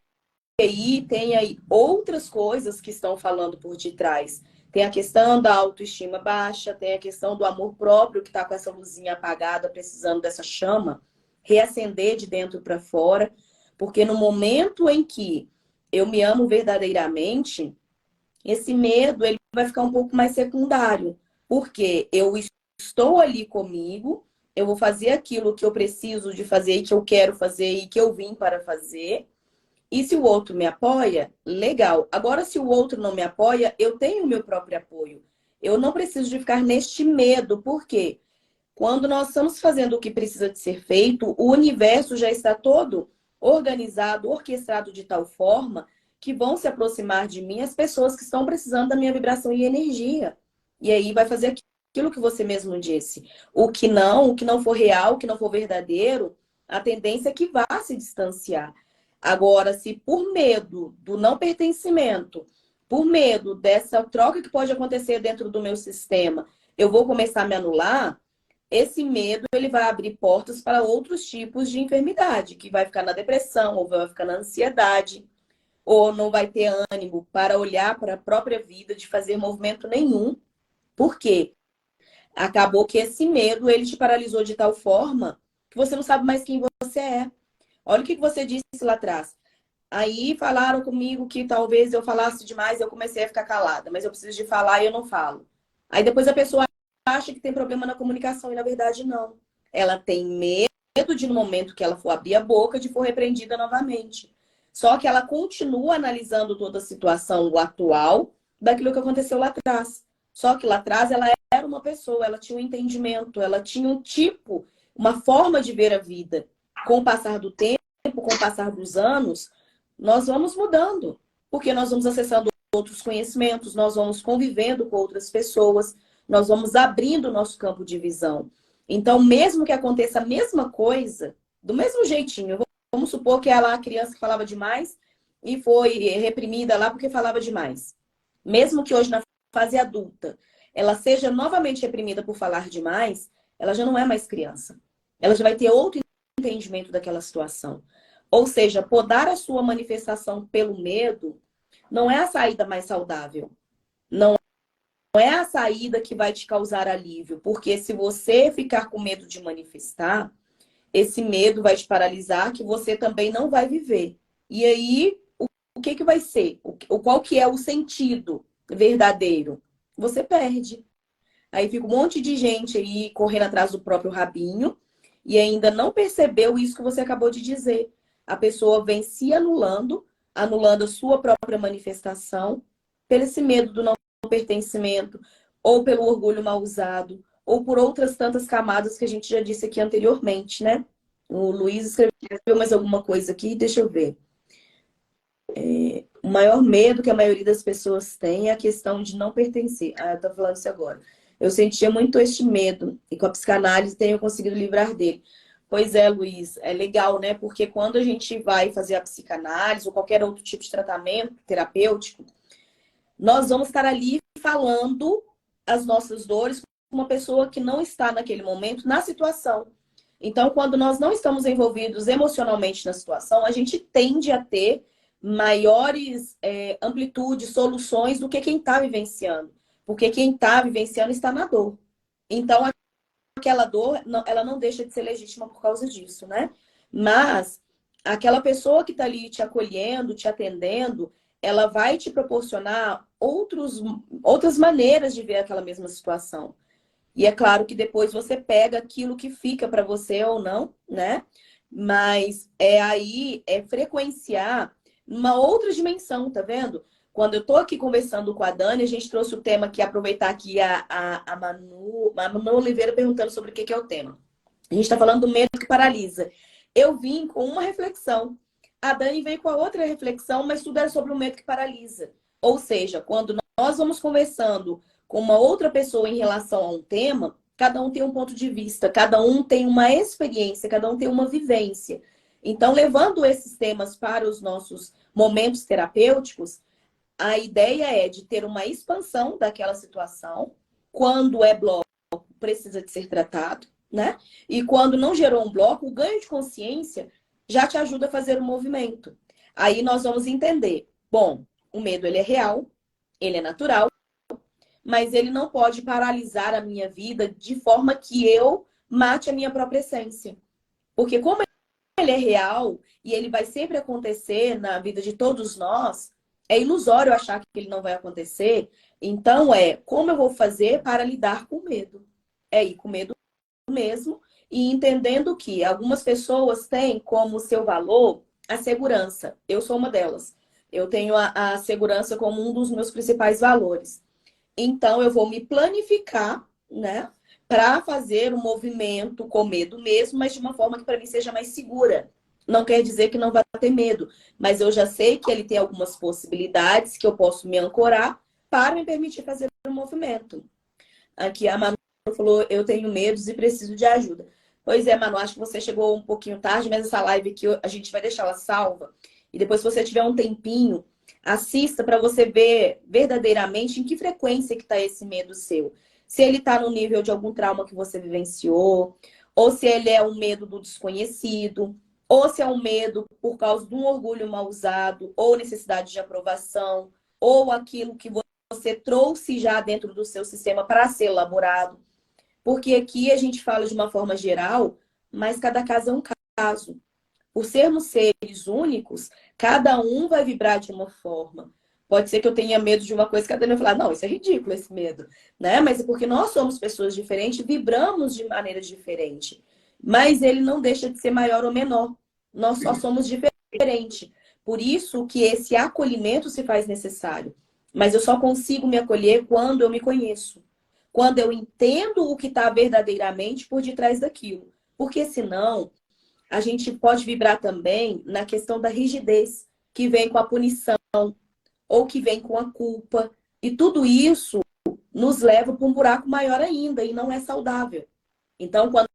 S2: aí tem aí outras coisas que estão falando por detrás. Tem a questão da autoestima baixa, tem a questão do amor próprio, que está com essa luzinha apagada, precisando dessa chama reacender de dentro para fora. Porque no momento em que eu me amo verdadeiramente, esse medo ele vai ficar um pouco mais secundário. Porque eu estou ali comigo, eu vou fazer aquilo que eu preciso de fazer e que eu quero fazer e que eu vim para fazer. E se o outro me apoia, legal. Agora, se o outro não me apoia, eu tenho o meu próprio apoio. Eu não preciso de ficar neste medo. Por quê? Quando nós estamos fazendo o que precisa de ser feito, o universo já está todo organizado, orquestrado de tal forma que vão se aproximar de mim as pessoas que estão precisando da minha vibração e energia. E aí vai fazer aquilo que você mesmo disse. O que não for real, o que não for verdadeiro, a tendência é que vá se distanciar. Agora, se por medo do não pertencimento, por medo dessa troca que pode acontecer dentro do meu sistema, eu vou começar a me anular, esse medo ele vai abrir portas para outros tipos de enfermidade, que vai ficar na depressão, ou vai ficar na ansiedade, ou não vai ter ânimo para olhar para a própria vida, de fazer movimento nenhum. Por quê? Acabou que esse medo ele te paralisou de tal forma que você não sabe mais quem você é. Olha o que você disse lá atrás. Aí falaram comigo que talvez eu falasse demais, eu comecei a ficar calada, mas eu preciso de falar e eu não falo. Aí depois a pessoa acha que tem problema na comunicação e na verdade não. Ela tem medo de no momento que ela for abrir a boca de for repreendida novamente. Só que ela continua analisando toda a situação, o atual, daquilo que aconteceu lá atrás. Só que lá atrás ela era uma pessoa, ela tinha um entendimento, ela tinha um tipo, uma forma de ver a vida. Com o passar do tempo, com o passar dos anos, nós vamos mudando. Porque nós vamos acessando outros conhecimentos, nós vamos convivendo com outras pessoas, nós vamos abrindo o nosso campo de visão. Então, mesmo que aconteça a mesma coisa, do mesmo jeitinho, vamos supor que ela, a criança que falava demais e foi reprimida lá porque falava demais. Mesmo que hoje, na fase adulta, ela seja novamente reprimida por falar demais, ela já não é mais criança. Ela já vai ter outro entendimento daquela situação. Ou seja, podar a sua manifestação pelo medo não é a saída mais saudável. Não é a saída que vai te causar alívio. Porque se você ficar com medo de manifestar, esse medo vai te paralisar, que você também não vai viver. E aí, o que vai ser? Qual que é o sentido verdadeiro? Você perde. Aí fica um monte de gente aí correndo atrás do próprio rabinho e ainda não percebeu isso que você acabou de dizer. A pessoa vem se anulando, anulando a sua própria manifestação, pelo esse medo do não pertencimento, ou pelo orgulho mal usado, ou por outras tantas camadas que a gente já disse aqui anteriormente, né? O Luiz escreveu mais alguma coisa aqui, deixa eu ver. O maior medo que a maioria das pessoas tem é a questão de não pertencer. Ah, eu tô falando isso agora. Eu sentia muito este medo e com a psicanálise tenho conseguido livrar dele. Pois é, Luiz, é legal, né? Porque quando a gente vai fazer a psicanálise ou qualquer outro tipo de tratamento terapêutico, nós vamos estar ali falando as nossas dores com uma pessoa que não está naquele momento na situação. Então, quando nós não estamos envolvidos emocionalmente na situação, a gente tende a ter maiores amplitudes, soluções do que quem está vivenciando. Porque quem está vivenciando está na dor. Então, aquela dor, ela não deixa de ser legítima por causa disso, né? Mas aquela pessoa que está ali te acolhendo, te atendendo, ela vai te proporcionar outras maneiras de ver aquela mesma situação. E é claro que depois você pega aquilo que fica para você ou não, né? Mas é frequenciar uma outra dimensão, tá vendo? Quando eu tô aqui conversando com a Dani, a gente trouxe o tema aqui, aproveitar aqui a Manu Oliveira perguntando sobre o que é o tema. A gente tá falando do medo que paralisa. Eu vim com uma reflexão. A Dani veio com a outra reflexão, mas tudo era sobre o medo que paralisa. Ou seja, quando nós vamos conversando com uma outra pessoa em relação a um tema, cada um tem um ponto de vista, cada um tem uma experiência, cada um tem uma vivência. Então, levando esses temas para os nossos momentos terapêuticos, a ideia é de ter uma expansão daquela situação. Quando é bloco, precisa de ser tratado, né? E quando não gerou um bloco, o ganho de consciência já te ajuda a fazer um movimento. Aí nós vamos entender, bom, o medo ele é real, ele é natural, mas ele não pode paralisar a minha vida de forma que eu mate a minha própria essência. Porque como ele é real e ele vai sempre acontecer na vida de todos nós, é ilusório achar que ele não vai acontecer. Então, como eu vou fazer para lidar com medo? É ir com medo mesmo e entendendo que algumas pessoas têm como seu valor a segurança. Eu sou uma delas. Eu tenho a segurança como um dos meus principais valores. Então, eu vou me planificar, né, para fazer um movimento com medo mesmo, mas de uma forma que para mim seja mais segura. Não quer dizer que não vai ter medo, mas eu já sei que ele tem algumas possibilidades que eu posso me ancorar para me permitir fazer o movimento. Aqui a Manu falou, eu tenho medos e preciso de ajuda. Pois é, Manu, acho que você chegou um pouquinho tarde, mas essa live aqui a gente vai deixar ela salva. E depois, se você tiver um tempinho, assista para você ver verdadeiramente em que frequência que está esse medo seu. Se ele está no nível de algum trauma que você vivenciou, ou se ele é um medo do desconhecido, ou se é um medo por causa de um orgulho mal usado, ou necessidade de aprovação, ou aquilo que você trouxe já dentro do seu sistema para ser elaborado. Porque aqui a gente fala de uma forma geral, mas cada caso é um caso. Por sermos seres únicos, cada um vai vibrar de uma forma. Pode ser que eu tenha medo de uma coisa que a Dani vai falar, não, isso é ridículo, esse medo. Né? Mas é porque nós somos pessoas diferentes, vibramos de maneira diferente. Mas ele não deixa de ser maior ou menor. Nós só somos diferentes. Por isso que esse acolhimento se faz necessário. Mas eu só consigo me acolher quando eu me conheço. Quando eu entendo o que está verdadeiramente por detrás daquilo. Porque senão, a gente pode vibrar também na questão da rigidez, que vem com a punição, ou que vem com a culpa. E tudo isso nos leva para um buraco maior ainda, e não é saudável. Então, quando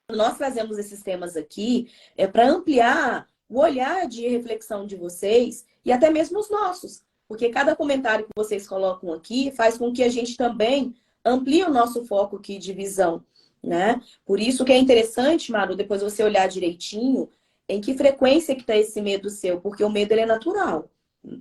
S2: nós trazemos esses temas aqui, é para ampliar o olhar de reflexão de vocês, e até mesmo os nossos. Porque cada comentário que vocês colocam aqui faz com que a gente também amplie o nosso foco aqui de visão. Né? Por isso que é interessante, Maru, depois você olhar direitinho em que frequência que está esse medo seu, porque o medo ele é natural.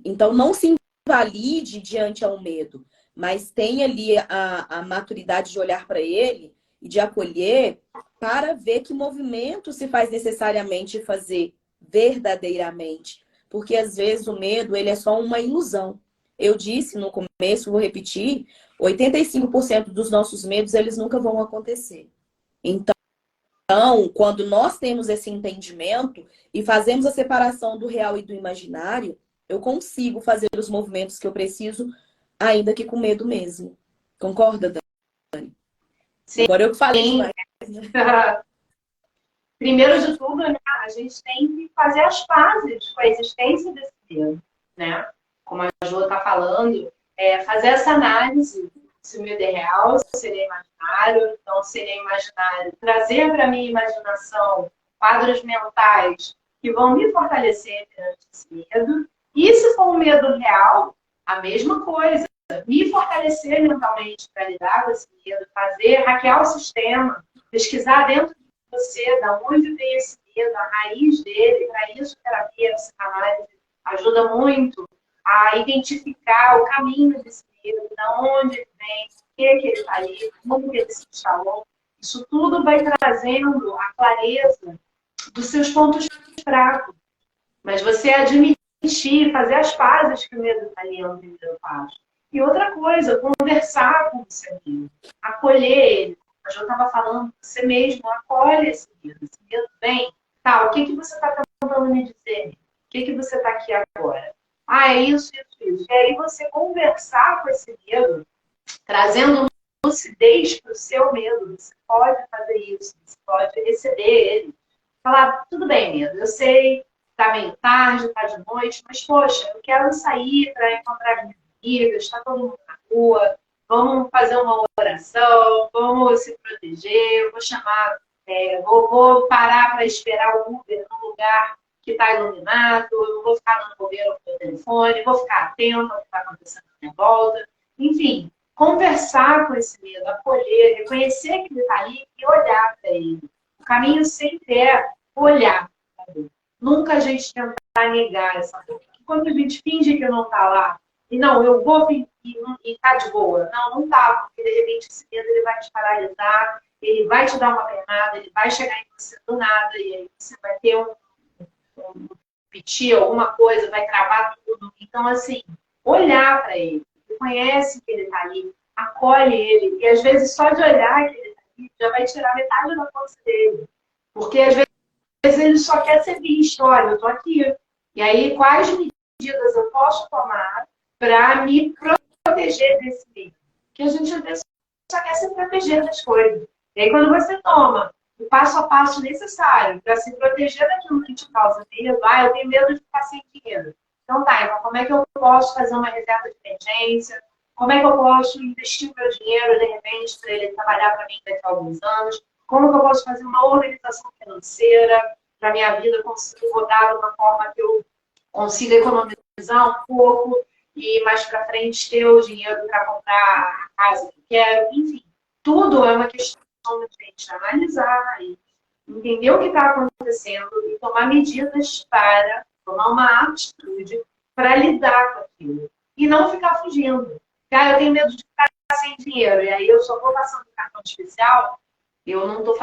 S2: Então não se invalide diante ao medo, mas tenha ali a maturidade de olhar para ele e de acolher para ver que movimento se faz necessariamente fazer verdadeiramente. Porque às vezes o medo ele é só uma ilusão. Eu disse no começo, vou repetir, 85% dos nossos medos eles nunca vão acontecer. Então, quando nós temos esse entendimento e fazemos a separação do real e do imaginário, eu consigo fazer os movimentos que eu preciso, ainda que com medo mesmo. Concorda, Dani?
S1: Sim.
S2: Agora eu que falei demais.
S1: Primeiro de tudo, né, a gente tem que fazer as pazes com a existência desse medo, né? Como a Jo está falando, fazer essa análise se o medo é real, se ele é imaginário. Então, se ele é imaginário, trazer para a minha imaginação quadros mentais que vão me fortalecer perante esse medo. E se for um medo real, a mesma coisa. Me fortalecer mentalmente para lidar com esse medo, hackear o sistema, pesquisar dentro de você, da onde vem esse medo, a raiz dele. Para isso, terapia, psicanálise ajuda muito a identificar o caminho desse medo, da onde ele vem, por que ele está ali, como que ele se instalou. Isso tudo vai trazendo a clareza dos seus pontos fracos. Mas você admitir, fazer as pazes que o medo está ali é o primeiro passo. E outra coisa, conversar com o seu medo, acolher ele. A Jo estava falando, você mesmo acolhe esse medo vem. Tá, o que você está tentando me dizer? O que você está aqui agora? Ah, é isso, isso, isso. E aí você conversar com esse medo, trazendo lucidez para o seu medo. Você pode fazer isso, você pode receber ele. Falar, tudo bem, medo, eu sei, tá meio tarde, tá de noite, mas, poxa, eu quero sair para encontrar minhas amigas, está todo mundo na rua, vamos fazer uma oração, vamos se proteger, vou chamar, vou parar para esperar o Uber num lugar que está iluminado, eu não vou ficar dando bobeira no meu telefone, vou ficar atento ao que está acontecendo à minha volta. Enfim, conversar com esse medo, acolher, reconhecer que ele está ali e olhar para ele. O caminho sempre é olhar para ele. Nunca a gente tentar negar essa coisa. Quando a gente finge que não está lá, e não, eu vou fingir e está de boa. Não, não está, porque de repente esse medo ele vai te paralisar, ele vai te dar uma pernada, ele vai chegar em você do nada, e aí você vai ter um piti, alguma coisa, vai travar tudo. Então, assim, olhar para ele, reconhece que ele está ali, acolhe ele, e às vezes só de olhar que ele está ali já vai tirar metade da força dele. Porque às vezes ele só quer ser visto, olha, eu estou aqui. E aí, quais medidas eu posso tomar para me proteger desse medo? Porque a gente às vezes só quer se proteger das coisas. E aí, quando você toma o passo a passo necessário para se proteger daquilo que te causa medo, eu tenho medo de ficar sem dinheiro. Então então como é que eu posso fazer uma reserva de emergência? Como é que eu posso investir o meu dinheiro, de repente, para ele trabalhar para mim daqui a alguns anos? Como que eu posso fazer uma organização financeira para a minha vida conseguir rodar de uma forma que eu consiga economizar um pouco e mais para frente ter o dinheiro para comprar a casa que quero? Enfim, tudo é uma questão de gente analisar e entender o que está acontecendo e tomar medidas para tomar uma atitude para lidar com aquilo. E não ficar fugindo. Eu tenho medo de ficar sem dinheiro. E aí eu só vou passando o cartão especial, eu não estou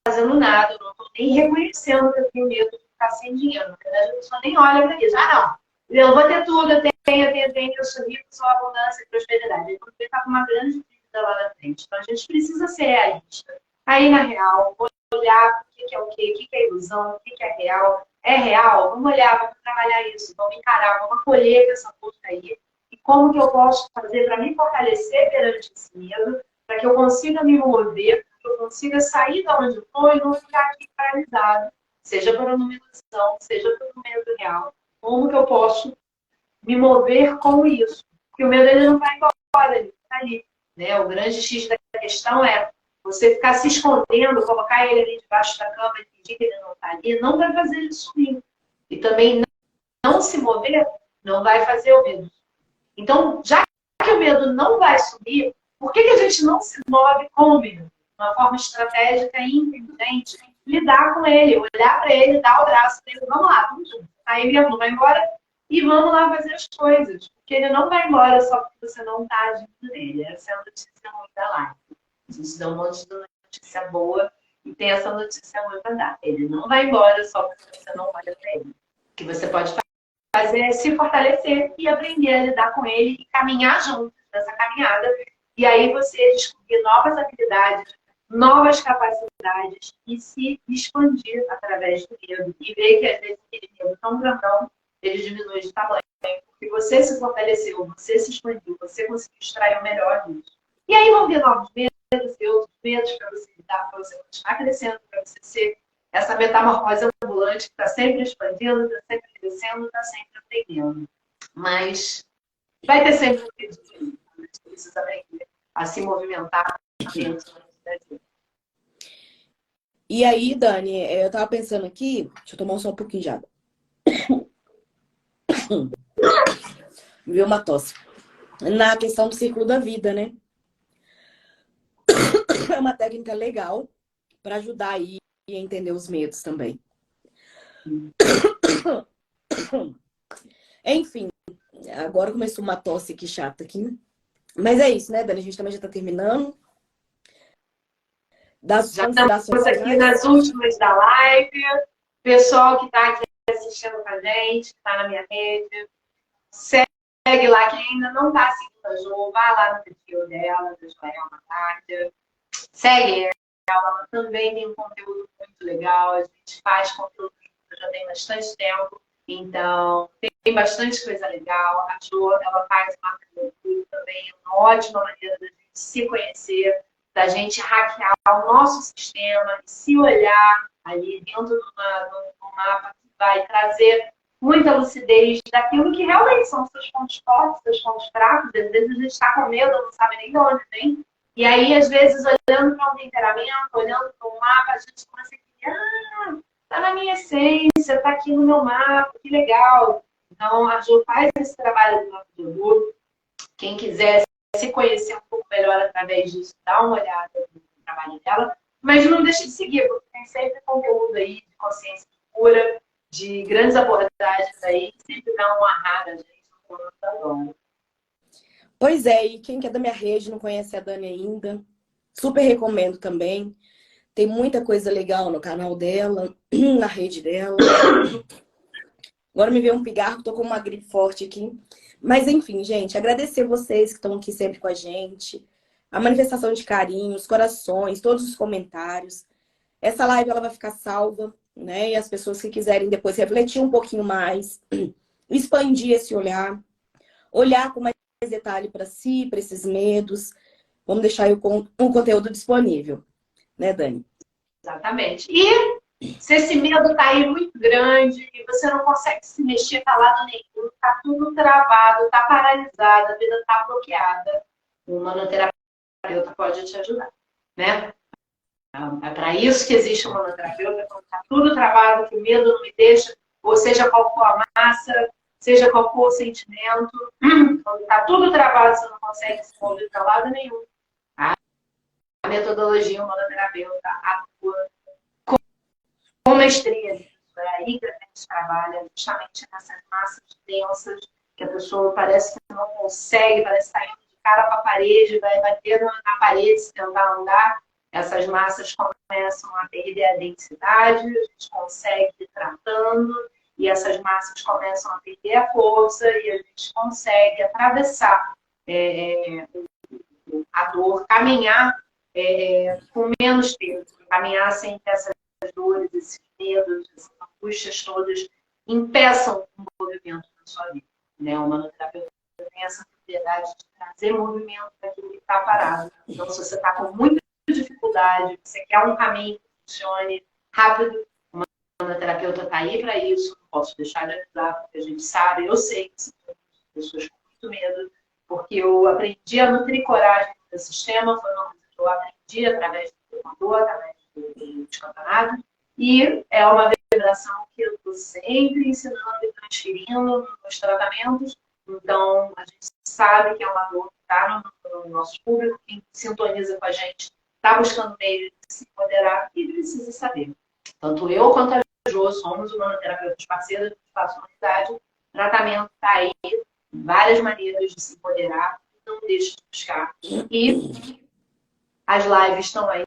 S1: fazendo nada, eu não estou nem reconhecendo que eu tenho medo de ficar sem dinheiro. Na verdade, a pessoa nem olha para isso. Não. Eu vou ter tudo, eu tenho, eu sou rico, sou abundância e prosperidade. Aí quando está com uma grande dívida lá na frente. Então a gente precisa ser realista. Aí, na real, olhar o que é o quê, o que é ilusão, o que é real. É real? Vamos olhar, vamos trabalhar isso, vamos encarar, vamos acolher essa busca aí. E como que eu posso fazer para me fortalecer perante esse medo, para que eu consiga me mover, para que eu consiga sair da onde eu estou e não ficar aqui paralisado, seja por uma ilusão, seja por um medo real. Como que eu posso me mover com isso? Porque o medo ele não vai embora, ele está ali. Né? O grande X da questão é você ficar se escondendo, colocar ele ali debaixo da cama e fingir que ele não está ali, não vai fazer ele sumir. E também não se mover não vai fazer o medo. Então, já que o medo não vai sumir, por que a gente não se move com o medo? De uma forma estratégica e inteligente, lidar com ele, olhar para ele, dar o braço para ele, vamos lá, vamos juntos. Aí ele não vai embora e vamos lá fazer as coisas. Porque ele não vai embora só porque você não está agindo nele. Essa é a notícia ruim da live. A gente dá um monte de notícia boa e tem essa notícia ruim para dar. Ele não vai embora só porque você não olha para ele. O que você pode fazer é se fortalecer e aprender a lidar com ele e caminhar juntos nessa caminhada. E aí você descobrir novas habilidades, novas capacidades e se expandir através do medo. E ver que às vezes aquele medo tão grandão, ele diminui de tamanho. Porque você se fortaleceu, você se expandiu, você conseguiu extrair o melhor disso. E aí vão vir novos medos e outros medos para você lidar, para você continuar crescendo, para você ser essa metamorfose ambulante que está sempre expandindo, está sempre crescendo, está sempre aprendendo. Mas vai ter sempre um medo de vida. A gente precisa aprender a se movimentar dentro da vida.
S2: E aí, Dani, eu tava pensando aqui, deixa eu tomar só um pouquinho de água. Viu uma tosse. Na questão do círculo da vida, né? É uma técnica legal para ajudar aí a entender os medos também. Enfim, agora começou uma tosse aqui chata aqui. Mas é isso, né, Dani? A gente também já tá terminando.
S1: Já estamos aqui nas últimas da live. Pessoal que está aqui assistindo com a gente, que está na minha rede, segue lá. Quem ainda não está seguindo a Jo, vai lá no perfil dela, da Joelma Tárdia. Segue ela também tem um conteúdo muito legal. A gente faz conteúdo já tem bastante tempo. Então, tem bastante coisa legal. A Jo, ela faz marca do YouTube também. É uma ótima maneira da gente se conhecer, da gente hackear o nosso sistema, se olhar ali dentro do mapa que vai trazer muita lucidez daquilo que realmente são seus pontos fortes, seus pontos fracos. Às vezes a gente está com medo, não sabe nem de onde vem. E aí, às vezes, olhando para um temperamento, olhando para um mapa, a gente começa a dizer, tá na minha essência, tá aqui no meu mapa, que legal. Então, a Jo faz esse trabalho do mapa de Orgulho. Quem quiser se conhecer um pouco melhor através disso, dá uma olhada no trabalho dela. Mas não deixe de seguir, porque tem sempre conteúdo aí de consciência pura, de grandes abordagens aí, que sempre dá uma rara, gente, no computador.
S2: Pois é, e quem é da minha rede não conhece a Dani ainda, super recomendo também. Tem muita coisa legal no canal dela, na rede dela. Agora me veio um pigarro, tô com uma gripe forte aqui. Mas enfim, gente, agradecer vocês que estão aqui sempre com a gente. A manifestação de carinho, os corações, todos os comentários. Essa live ela vai ficar salva, né? E as pessoas que quiserem depois refletir um pouquinho mais, expandir esse olhar, olhar com mais detalhe para si, para esses medos. Vamos deixar aí o conteúdo disponível, né, Dani?
S3: Exatamente. E se esse medo está aí muito grande e você não consegue se mexer para lado nenhum, está tudo travado, está paralisado, a vida está bloqueada, o manoterapeuta pode te ajudar, né? É para isso que existe o manoterapeuta, quando está tudo travado, que o medo não me deixa, ou seja qual for a massa, seja qual for o sentimento, quando está tudo travado, você não consegue se mover para lado nenhum. A metodologia humanoterapeuta atua com maestria nisso. É aí que a gente trabalha, justamente nessas massas densas, que a pessoa parece que não consegue, parece que está indo de cara para a parede, vai bater na parede se tentar andar. Essas massas começam a perder a densidade, a gente consegue ir tratando, e essas massas começam a perder a força, e a gente consegue atravessar a dor, caminhar com menos peso, caminhar sem que essas dores, esses medos, essas angústias todas impeçam o movimento na sua vida. Né? O manoterapeuta tem essa propriedade de trazer movimento para aquilo que está parado. Então, se você está com muita dificuldade, você quer um caminho que funcione rápido, o manoterapeuta está aí para isso, não posso deixar de ajudar, porque a gente sabe, eu sei que são pessoas com muito medo, porque eu aprendi a nutrir coragem do sistema, foi uma coisa que eu aprendi através do formador, através dos campeonatos, e é uma vibração que eu estou sempre ensinando e transferindo nos tratamentos. Então, a gente sabe que é uma dor que está no nosso público, quem sintoniza com a gente está buscando meios de se empoderar e precisa saber. Tanto eu quanto a Jo somos humanoterapeutas parceiros do Espaço Humanidade. O tratamento está aí, várias maneiras de se empoderar, não deixe de buscar. E as lives estão aí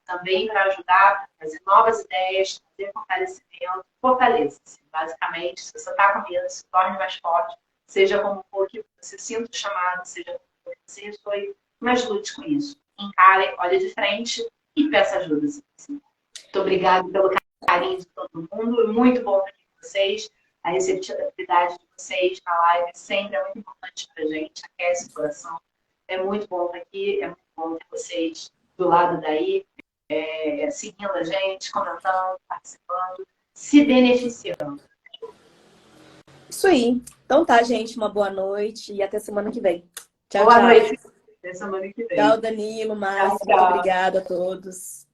S3: também para ajudar, para trazer novas ideias, trazer fortalecimento. Fortaleça-se, basicamente. Se você está com medo, se torne mais forte, seja como for que você sinta o chamado, seja como for que você ressoe, mas lute com isso. Encare, olhe de frente e peça ajuda. Muito obrigada pelo carinho de todo mundo. Muito bom estar aqui com vocês. A receptividade de vocês na live sempre é muito importante para a gente, aquece o coração. É muito bom estar aqui, é muito bom ter vocês do lado daí, seguindo a gente, comentando, participando, se beneficiando.
S2: Isso aí. Então tá, gente, uma boa noite e até semana que vem. Tchau,
S3: boa
S2: tchau.
S3: noite. Até semana que vem.
S2: Tchau, Danilo, Márcio.
S3: Tchau, tchau.
S2: Muito obrigada a todos.